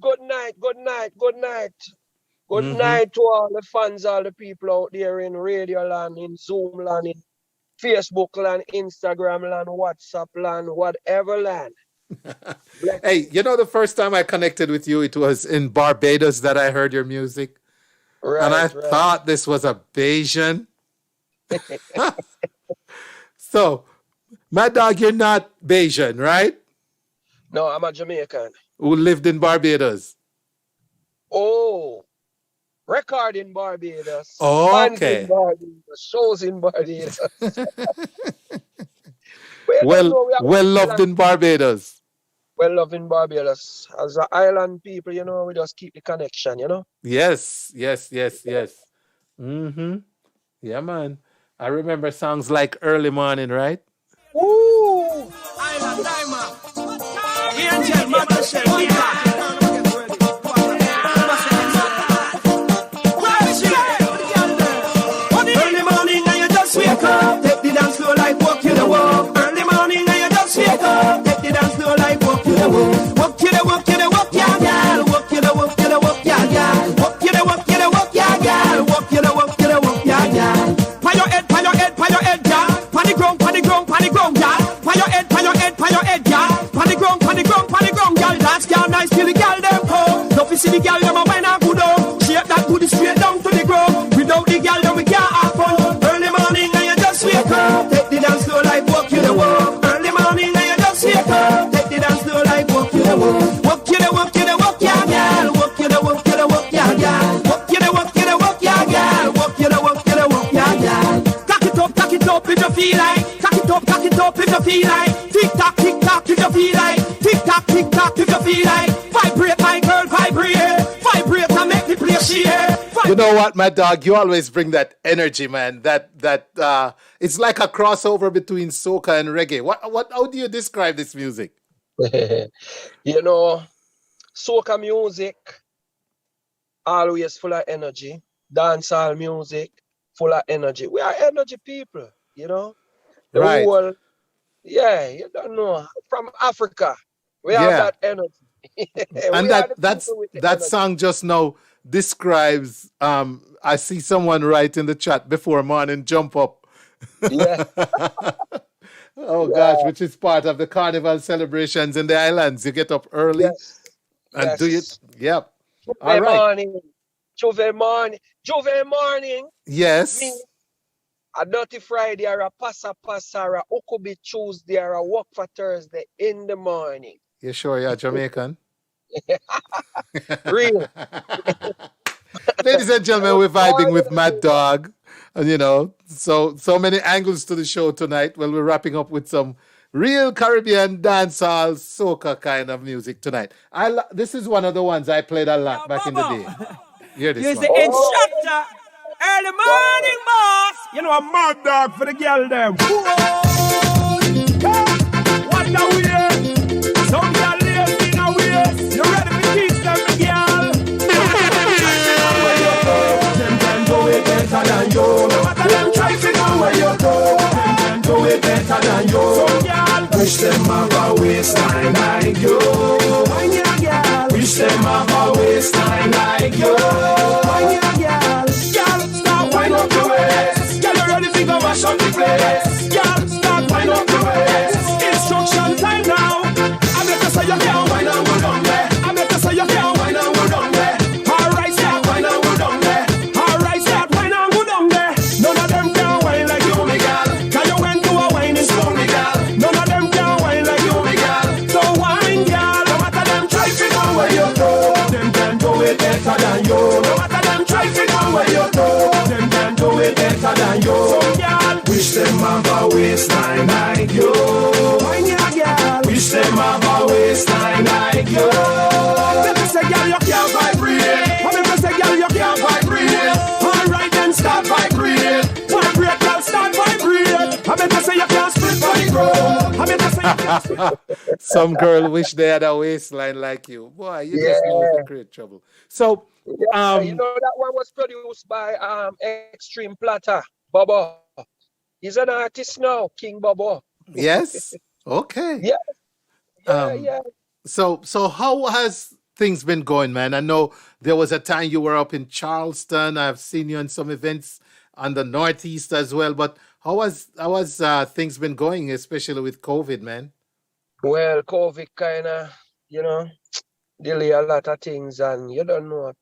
Good night. Good Mhm. night to all the fans, all the people out there in radio land, in Zoom land, in Facebook land, Instagram land, WhatsApp land, whatever land. Hey, the first time I connected with you, it was in Barbados that I heard your music. And I thought this was a Bayesian. So, my dog, you're not Bayesian, right? No, I'm a Jamaican. Who lived in Barbados. Oh, record in Barbados. Oh, Bands okay. in Barbados. Shows in Barbados. Well loved in Barbados. Well loved in Barbados. As an island people, we just keep the connection, Yes. Mm-hmm. Yeah, man. I remember songs like Early Morning, right? Ooh! Island Diamond. Angel, Mother Shell, we Early morning and you just wake up, take the dance floor like walk you the walk. Early morning and you just wake up, take the dance floor like walk you the walk. Walk you the walk, yeah, girl. Walk you the walk, yeah, girl. Walk you the walk, yeah, girl. Walk you the walk, yeah, girl. Pan your head, girl. Pan the ground, girl. Pan your head, girl. Pan the ground, girl. Dance girl nice till the girl them come. Don't you see the girl them a wine and good on. Shape that booty straight down to the ground. Without the girl them we can't have fun. Early morning and you just wake up, take the dance floor like walk you the walk. Early morning and you just wake up, take the dance floor like walk you the walk. Walk you the walk, yeah, girl. Walk you the walk, yeah, girl. Walk you the walk, yeah, girl. Walk you the walk, yeah, girl. Cock it up if you feel like. Cock it up if you feel like. Tick tock if you feel like. Tick tock if you feel like. Vibrate, my girl, vibrate and make the place share. You know what, my dog? You always bring that energy, man. That it's like a crossover between soca and reggae. How do you describe this music? Soca music always full of energy. Dancehall music full of energy. We are energy people, The Right. whole, you don't know. From Africa, we have that energy. And We are the that people with the that energy. song just now describes. I see someone write in the chat before morning jump up. Yeah. Oh gosh, which is part of the carnival celebrations in the islands. You get up early and do it. Yep. All right. Juve morning. Yes. Me, a Dirty Friday or a Passa or a Ukubi Tuesday or a Work for Thursday in the morning. You sure you're Jamaican? Real. Ladies and gentlemen, we're vibing with Mad Dog. And so many angles to the show tonight. Well, we're wrapping up with some real Caribbean dancehall, soca kind of music tonight. This is one of the ones I played a lot back in the day. Hear this Here's one. the instructor. Early morning, boss. A mad dog for the girl them. What the way? Some girl lives in a way. You ready to teach them, the girl? Them can do it better than you. No matter them try to know where you go. Them can do it better than you. Some girl wish them have a waistline like you. When you girl wish them have a waistline like you. When you girl start wind up your waist. Girl, you ready to go wash up the place. Girl, start wind up your waist. Instruction time now. I make you say you can't wind and go down there. I make you say you can't wind and go down there. Alright, start wind and go down there. Alright, start wind and go down there. None of them can wind like you, me girl. Can you what you do, them can do it better than you. Some girl, wish them have a waistline like you. When you girl, wish them have a waistline like you. Let me say, girl, you can't vibrate. Let me say, girl, you can't vibrate. Alright, then start vibrate. Vibrate, girl, start vibrate. I mean to say you can't split vibrate. I mean to say you can't split. Some girl wish they had a waistline like you. Boy, you just know to create trouble. So, Yeah, you know that one was produced by Extreme Platter, Bobo. He's an artist now, King Bobo. yes? Okay. Yeah. So how has things been going, man? I know there was a time you were up in Charleston. I've seen you in some events on the Northeast as well. But how has things been going, especially with COVID, man? Well, COVID kind of, delay a lot of things, and you don't know.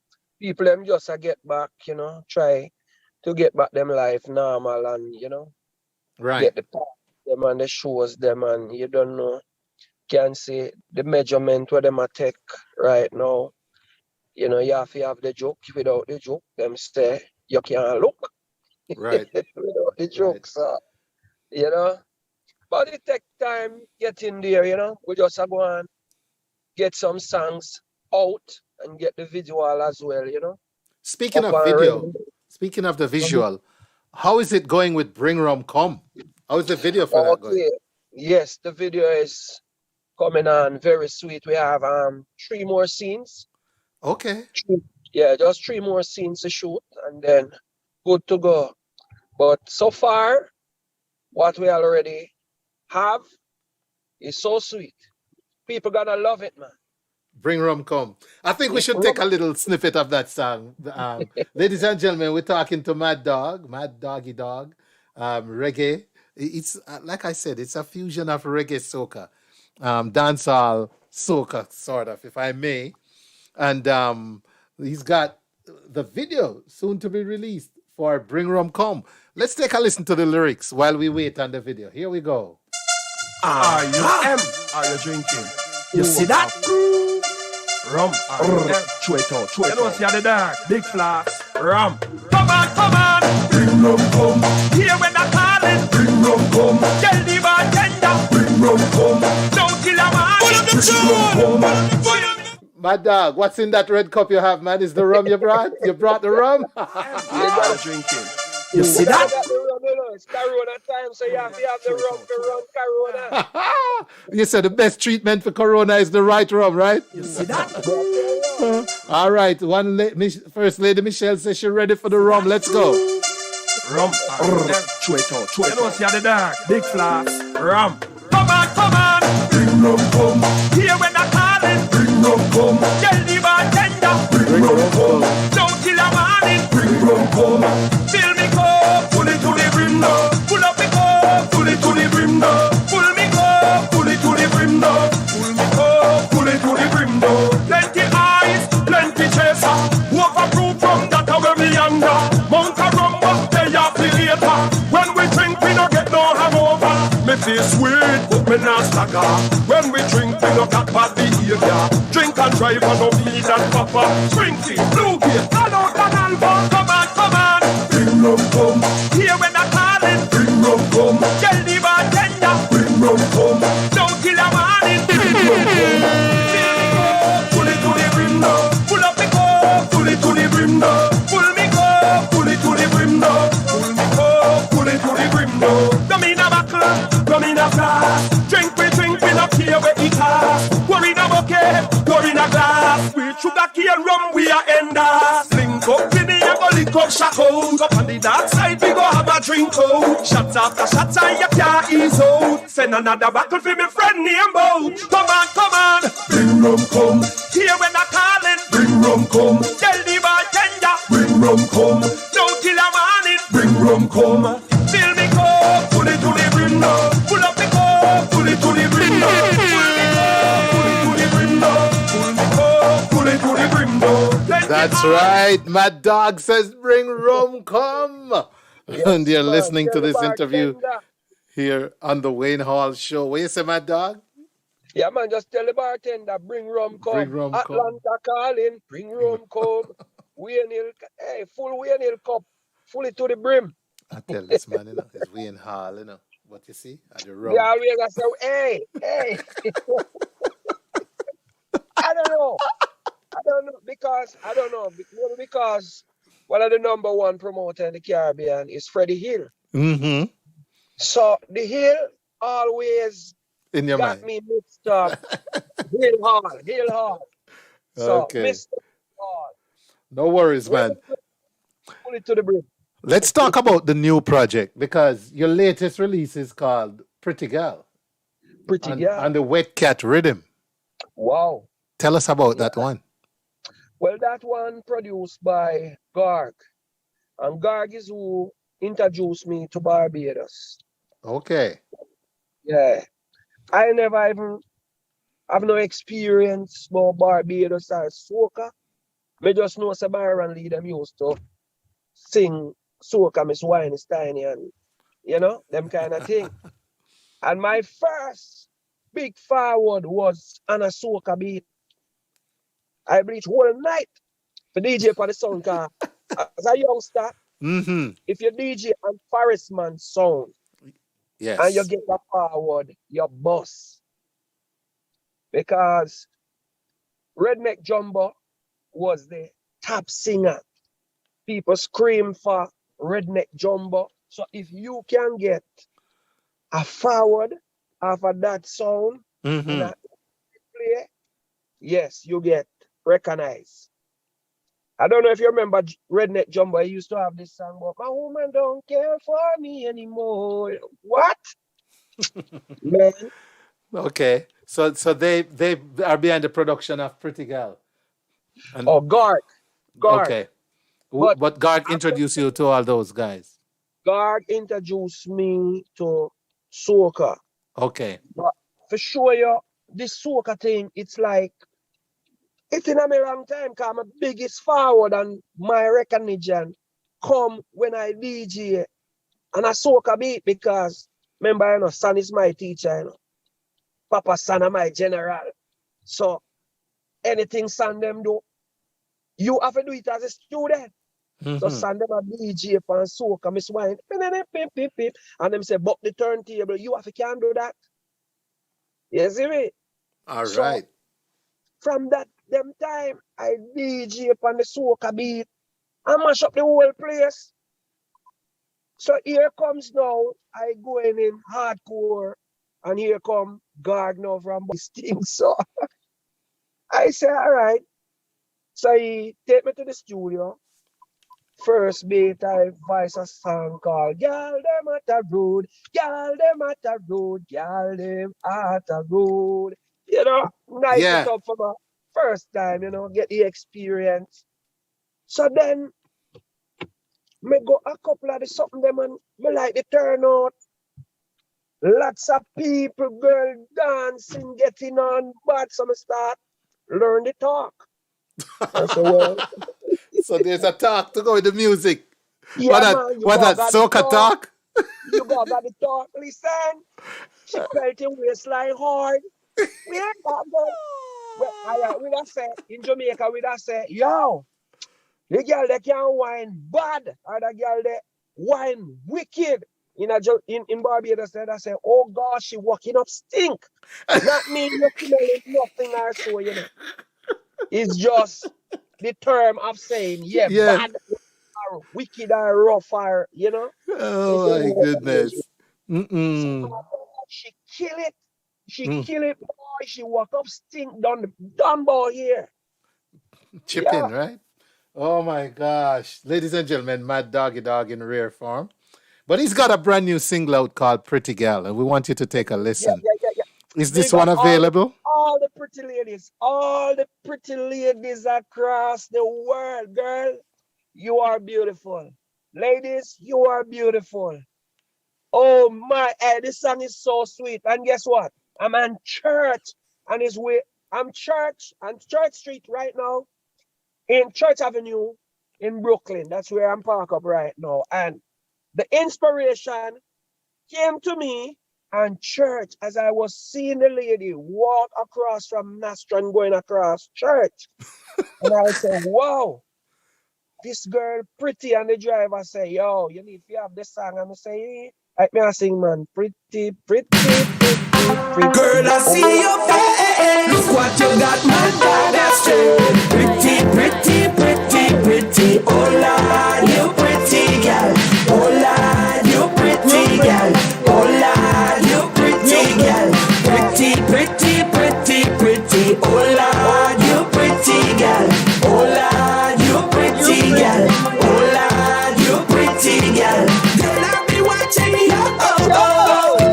People them just get back, try to get back them life normal, and Right. get the party them and the shows them, and you don't know. Can see the measurement where them a take right now. You have to have the joke. Without the joke, them say you can't look. Right. Without the joke, so but it take time getting there. We just go and get some songs out and get the visual as well. Speaking Up of and video, ready. speaking of the visual, how is it going with Bring Rum Come? How is the video for that going? Okay. Yes, the video is coming on very sweet. We have 3 more scenes. Okay. Yeah, just 3 more scenes to shoot and then good to go. But so far, what we already have is so sweet. People gonna love it, man. Bring Rum Come. I think we should take a little snippet of that song. Ladies and gentlemen, we're talking to Mad Doggy Dog, reggae. It's like I said, it's a fusion of reggae soca, dancehall soca, sort of, if I may. And he's got the video soon to be released for Bring Rum Come. Let's take a listen to the lyrics while we wait on the video. Here we go. Are you drinking? You see that? Rum. Chew it out. You know, see the dark. Big flask. Rum. Come on. Bring rum come. Here when I call it. Bring rum come. Tell the bartender. Bring rum come. Don't kill a man. Bring rum come. Mad Dog, what's in that red cup you have, man? Is the rum you brought? You brought the rum? You gotta drinking. You see that? It's Corona time, so you have to have the rum to run Corona. You said the best treatment for Corona is the right rum, right? You see that? All right. First Lady Michelle says she's ready for the rum. Let's go. Rum. Chew it out. You know, see the dark. Big flask. Rum. Come on. Bring rum come. Here when I call it. Bring rum come. Tell the bartender. Bring rum come. Don't kill a man. Bring rum come. Fill me cup. Pull it to the brim now. Pull up the cup. Pull it to the brim now. Pull me cup. Pull it to the brim now. Pull me cup. Pull it to the brim now. Plenty ice. Plenty chaser. Overproof from that where me under. Mount a rum but they are later. When we drink we don't get no hangover. Me feel sweet but me not stagger. When we drink we don't got bad behavior. Drink and drive and no need and papa. Springfield, Bluegate, all out and Alva. Come on. Bring rum come. Here when I call it. Bring rum come. Tell the bartender. Bring rum come. Don't kill a man. Bring rum come. Fill me cup. Pull it to the brim now. Pull up the cup. Pull it to the brim now. Pull me cup. Pull it to the brim now. Pull me cup. Pull it to the brim now. Come in a buckle. Come in a glass. Drink we not care where it has. Pour in a bucket. Pour in a glass. With sugar cane rum we are enders. Link up in the go lick up shack out. Up on the dark side we go have a drink out. Shots after shots and you can't ease out. Send another bottle for me friend named Boat. Come on. Bring rum come. Here when I call it. Bring rum come. Tell the bartender. Bring rum come. Don't kill a man it. Bring rum come. Fill me cup. Pull it to the brim now. Pull up the cup. Pull it to the brim now. Pull me cup. Pull it to the brim now. Pull me cup. Pull it to the brim now. That's right. Mad Dog says, bring rum come. And you're listening to this interview here on the Wayne Hall Show. What you say, Mad Dog? Yeah, man, just tell the bartender, bring rum come. Bring rum come. Atlanta calling, bring rum come. Wayne Hill, hey, full Wayne Hill cup, fully to the brim. I tell this man, it's Wayne Hall, What you see at the They rum. always I say, hey. I don't know. Because maybe because one of the number one promoter in the Caribbean is Freddie Hill. Mm-hmm. So the Hill always In your got mind. me mixed up. Hill Hall. So Okay. Mr. Hall. No worries, man. Pull it to the brim. Let's talk about the new project because your latest release is called Pretty Girl. Pretty Girl. On the Wet Cat Rhythm. Wow. Tell us about that one. Well, that one produced by Garg. And Garg is who introduced me to Barbados. Okay. Yeah. I never even have no experience about Barbados or soca. Me just know Byron Lee them used to sing soca, Miss Weinstein and them kind of thing. And my first big forward was on a soca beat. I bleached whole night for DJ for the sound car. As a youngster, if you DJ on Forest Man sound, yes, and you get that forward, your boss. Because Redneck Jumbo was the top singer. People scream for Redneck Jumbo. So if you can get a forward after that sound in a play, yes, you get recognized. I don't know if you remember Redneck Jumbo. He used to have this song about my woman don't care for me anymore. What? Man. Okay. So they are behind the production of Pretty Girl. Garg. Okay. But Garg introduced you to all those guys. Garg introduced me to soca. Okay. But for sure, this soca thing, it's in a long time because I'm a biggest forward and my recognition come when I DJ and I soca beat because remember, Son is my teacher, Papa Son is my general. So anything Son them do, you have to do it as a student. So Son them a DJ and soca, Miss Wine, and them say, buck the turntable, you have to can do that. You see me? All right. From that them time, I DJ upon the soca beat and mash up the whole place. So here comes now, I going in hardcore, and here come Garg now from this thing. So I say, all right. So he take me to the studio. First beat, I voice a song called Girl Them at a Road, Girl Them at a Road, Girl Them at a Road. Nice it up for my first time, get the experience. So then, me go a couple of the something them and me like the turnout. Lots of people, girl dancing, getting on bad. So me start learn the talk. So there's a talk to go with the music. Yeah, what that soca talk? You got the talk. Listen, she felt the waistline hard. We ain't got go. We say in Jamaica, we say, yo, the girl that can wine bad, or the girl that wine wicked. In Barbados, I say, oh gosh, she walking up stink. Not me, you're smelling nothing or so, It's just the term of saying, bad or wicked or rough or, Oh my goodness. So, she kill it. She kill it, boy. She walk up stink done boy here. Chip in, right? Oh my gosh. Ladies and gentlemen, Mad Doggy Dog in rare form. But he's got a brand new single out called Pretty Girl, and we want you to take a listen. Yeah. Is this one available? All the pretty ladies across the world, girl, you are beautiful. Ladies, you are beautiful. Oh my, this song is so sweet. And guess what? I'm on Church, and I'm Church Street right now, in Church Avenue in Brooklyn. That's where I'm parked up right now. And the inspiration came to me and Church as I was seeing the lady walk across from Nastran going across Church. And I said, wow, this girl pretty, and the driver say, yo, you need to have this song. And I say, like me I sing, man, pretty, pretty, pretty, pretty. Girl, I see your face. Look what you got, my God, that's straight. Pretty, pretty, pretty, pretty. Oh Lord, you pretty girl. Oh Lord, you pretty girl. Oh Lord, you pretty girl. Pretty, pretty, pretty, pretty. Oh Lord, you pretty girl. Oh Lord, you pretty girl. Oh Lord, you pretty girl. Girl, I be watching you.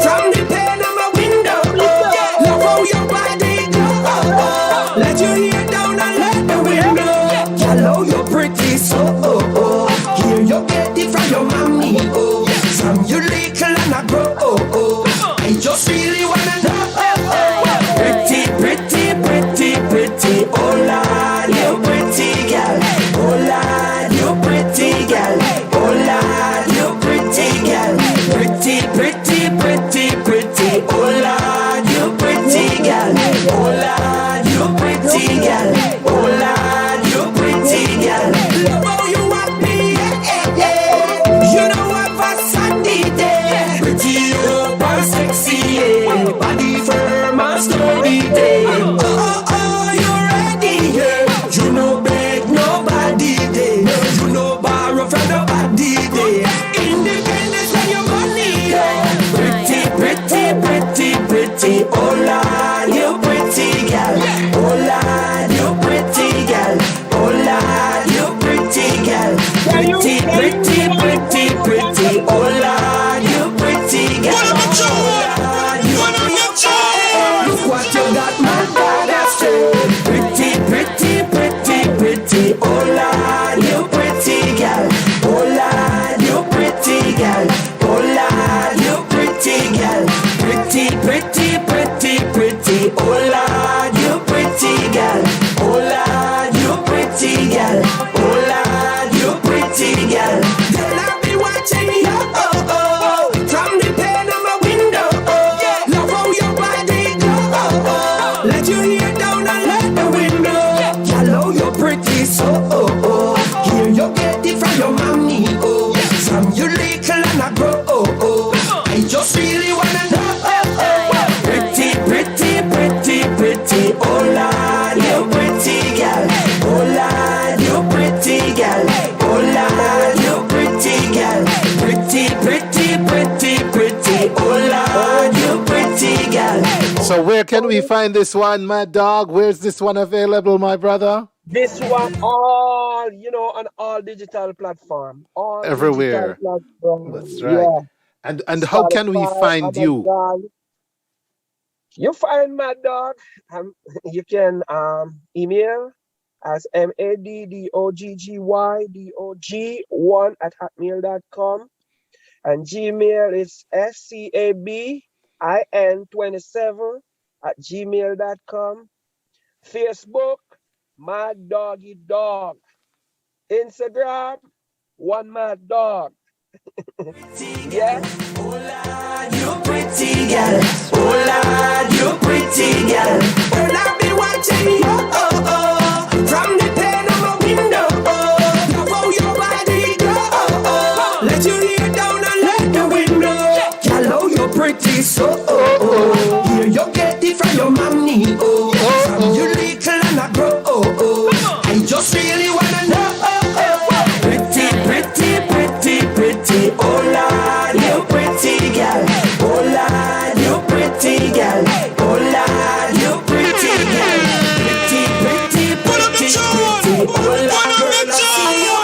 From the pane of my window. Love how your body go. Let you hear down and let the window. Hello, you're pretty so. Here you get it from your mommy. From you little and I grow. I just really wanna know. Pretty, pretty, pretty, pretty. Oh Lord, you pretty girl. Oh Lord, you pretty girl. Oh Lord, you pretty girl. Pretty, pretty, pretty, pretty. Oh Lord, you pretty girl. Oh Lord, you pretty girl. Oh Lord, you pretty girl. Love how you want me, You know what for Sunday day. Pretty up and sexy, Body firm and sturdy day. Oh, you ready, You know beg nobody day. You know borrow from nobody day. Independence when you money, Pretty, pretty, pretty, pretty. Oh Lord, you pretty girl. Oh Lord, you pretty girl. Oh Lord, you pretty girl. Pretty, pretty, pretty, pretty. Oh Lord, you pretty girl. Look what you got, my God, that's straight. Pretty, pretty, pretty, pretty. Oh Lord, you pretty girl. Oh Lord, you pretty girl. Oh Lord, you pretty girl. Pretty, pretty, pretty, pretty. Oh Lord, you pretty girl. Oh Lord, you pretty girl. Oh Lord, you pretty girl. Girl, I be watching you. From the pane of my window. Love how your body go. Let you hear down and let the window. Hello, you're pretty so. Here you get it from your mommy. From you little and I grow. I just really wanna know. Pretty, pretty, pretty, pretty. Oh Lord, you pretty girl. Oh Lord, you pretty girl. Oh Lord, you pretty girl. Pretty, pretty, pretty, pretty. Oh Lord, you pretty girl. So where can we find this one, Mad Dog? Where's this one available, my brother? This one all, on all digital platform. All Everywhere. digital platform. That's right. Yeah. And how can we Spotify, find you? Amazon. You find Mad Dog. You can email as maddoggy1@hotmail.com, and Gmail is scabin27@gmail.com. Facebook, Mad Doggy Dog. Instagram, One Mad Dog. Yeah. Oh Lord, you pretty girl. Oh Lord, you pretty girl. Girl, I be watching you. From the pane of my window. Love how your body go. Let you hear down and let the window. Hello, you're pretty so. Here you get it from your mommy. From you little and I grow. I just really wanna know. Pretty, pretty, pretty, pretty. Oh Lord, you pretty girl. Oh Lord, you pretty girl. Oh Lord, you pretty girl. Pretty, pretty, pretty, pretty. Oh Lord, girl, I see you.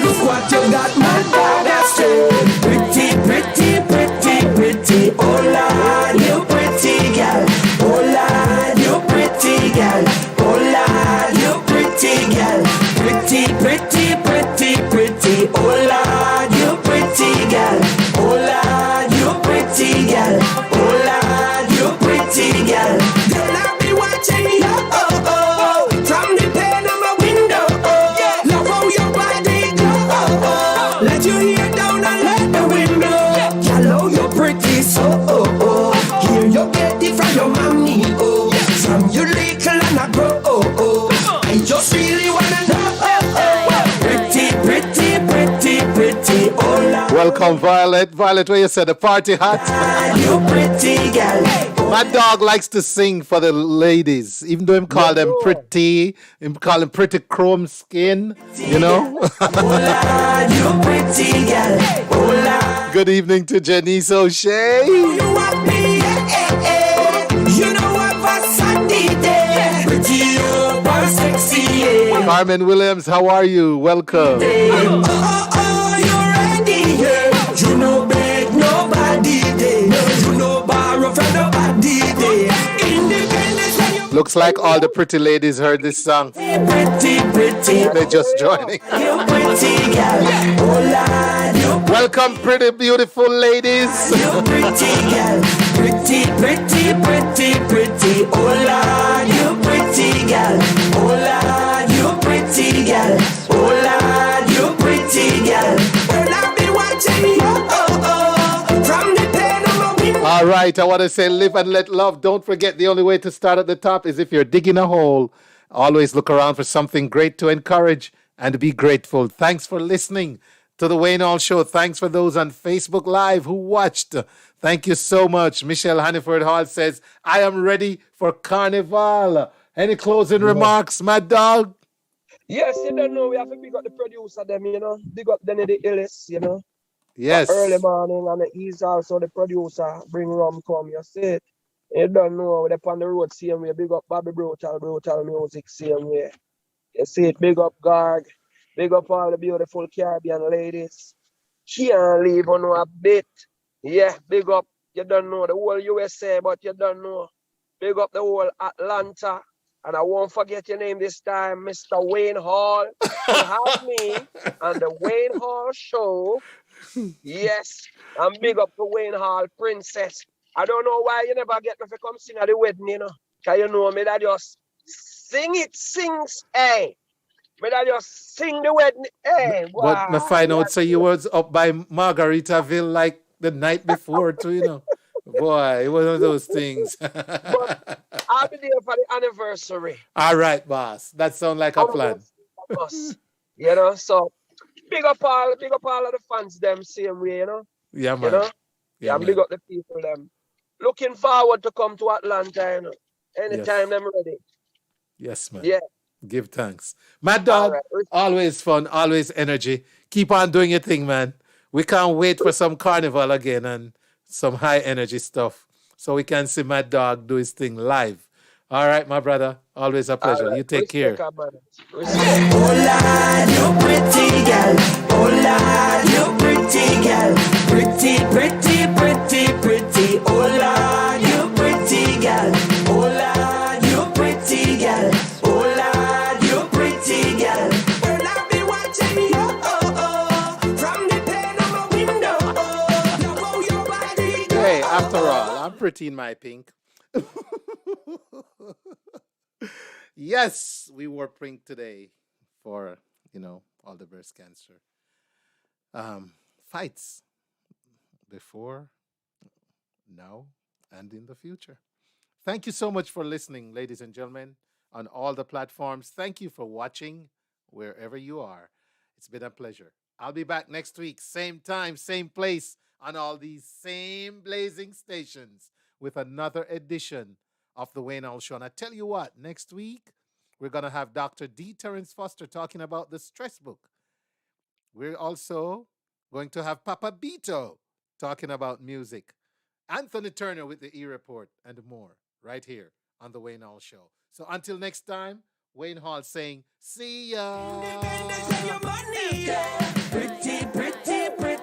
Look what you got, my God, that's straight. Pretty, pretty, pretty, pretty. Oh Lord. pretty, oh Welcome, Violet. Violet, where you said the party hot? you pretty girl. My dog likes to sing for the ladies, even though him call them pretty, him call them pretty chrome skin, you know? You pretty girl. Good evening to Janice O'Shea. You want me, you know what was Sunday day. Pretty over sexy, yeah. Carmen Williams, how are you? Welcome. You ready, yeah. You know beg nobody day. You know borrow from nobody day. Independence when you Looks like all the pretty ladies heard this song. pretty. They're just joining. You pretty girl. Oh Lord, you Welcome, pretty, beautiful ladies. pretty girl. Pretty. Oh Lord, you pretty girl. Oh Lord, you pretty girl. Oh Lord, you pretty girl. Well, I've been watching you, from the pen of my window. All right, I want to say live and let love. Don't forget, the only way to start at the top is if you're digging a hole. Always look around for something great to encourage and be grateful. Thanks for listening to the Wayne Hall Show. Thanks for those on Facebook Live who watched. Thank you so much. Michelle Hanniford Hall says, I am ready for Carnival. Any closing remarks, Mad Dog? Yes, you don't know. We have to pick up the producer, them, you know. Big up Denny the Illis, you know. Yes. Early morning, and he's also the producer. Bring rum come, you see it. You don't know. We're up on the road same way. Big up Bobby Brutal Music same way. You see it. Big up Garg. Big up all the beautiful Caribbean ladies. Can't leave on a bit. Yeah, big up. You don't know the whole USA, but you don't know. Big up the whole Atlanta. And I won't forget your name this time, Mr. Wayne Hall. You have me on the Wayne Hall Show. Yes, and big up the Wayne Hall Princess. I don't know why you never get me to come sing at the wedding, you know. Because you know me that just sings, hey. Me that just sing the wedding, hey. But me find out, so you was up by Margaritaville like the night before too, you know. Boy, it was one of those things. But I'll be there for the anniversary. All right, boss. That sounds like a plan. You know, so big up all of the fans them same way, you know. Yeah, man. You know? Yeah, and big up the people them. Looking forward to come to Atlanta, you know. Anytime them ready. Yes, man. Yeah. Give thanks. Mad Dog, All right. always fun, always energy. Keep on doing your thing, man. We can't wait for some carnival again and some high energy stuff so we can see Mad Dog do his thing live. All right, my brother. Always a pleasure. Right. You take care. Oh Lord, you pretty girl. Oh Lord, you pretty girl. Pretty. Oh Lord, you pretty girl. Oh Lord, you pretty girl. Oh Lord, you pretty girl. Well, I've been watching you, from the pane of my window. You move your body, girl. Hey, after all, I'm pretty in my pink. Yes, we wore pink today for, all the breast cancer fights before, now, and in the future. Thank you so much for listening, ladies and gentlemen, on all the platforms. Thank you for watching wherever you are. It's been a pleasure. I'll be back next week, same time, same place, on all these same blazing stations with another edition of the Wayne Hall Show. And I tell you what, next week, we're going to have Dr. D. Terrence Foster talking about the stress book. We're also going to have Papa Beto talking about music. Anthony Turner with the eReport and more right here on the Wayne Hall Show. So until next time, Wayne Hall saying, see ya. Pretty.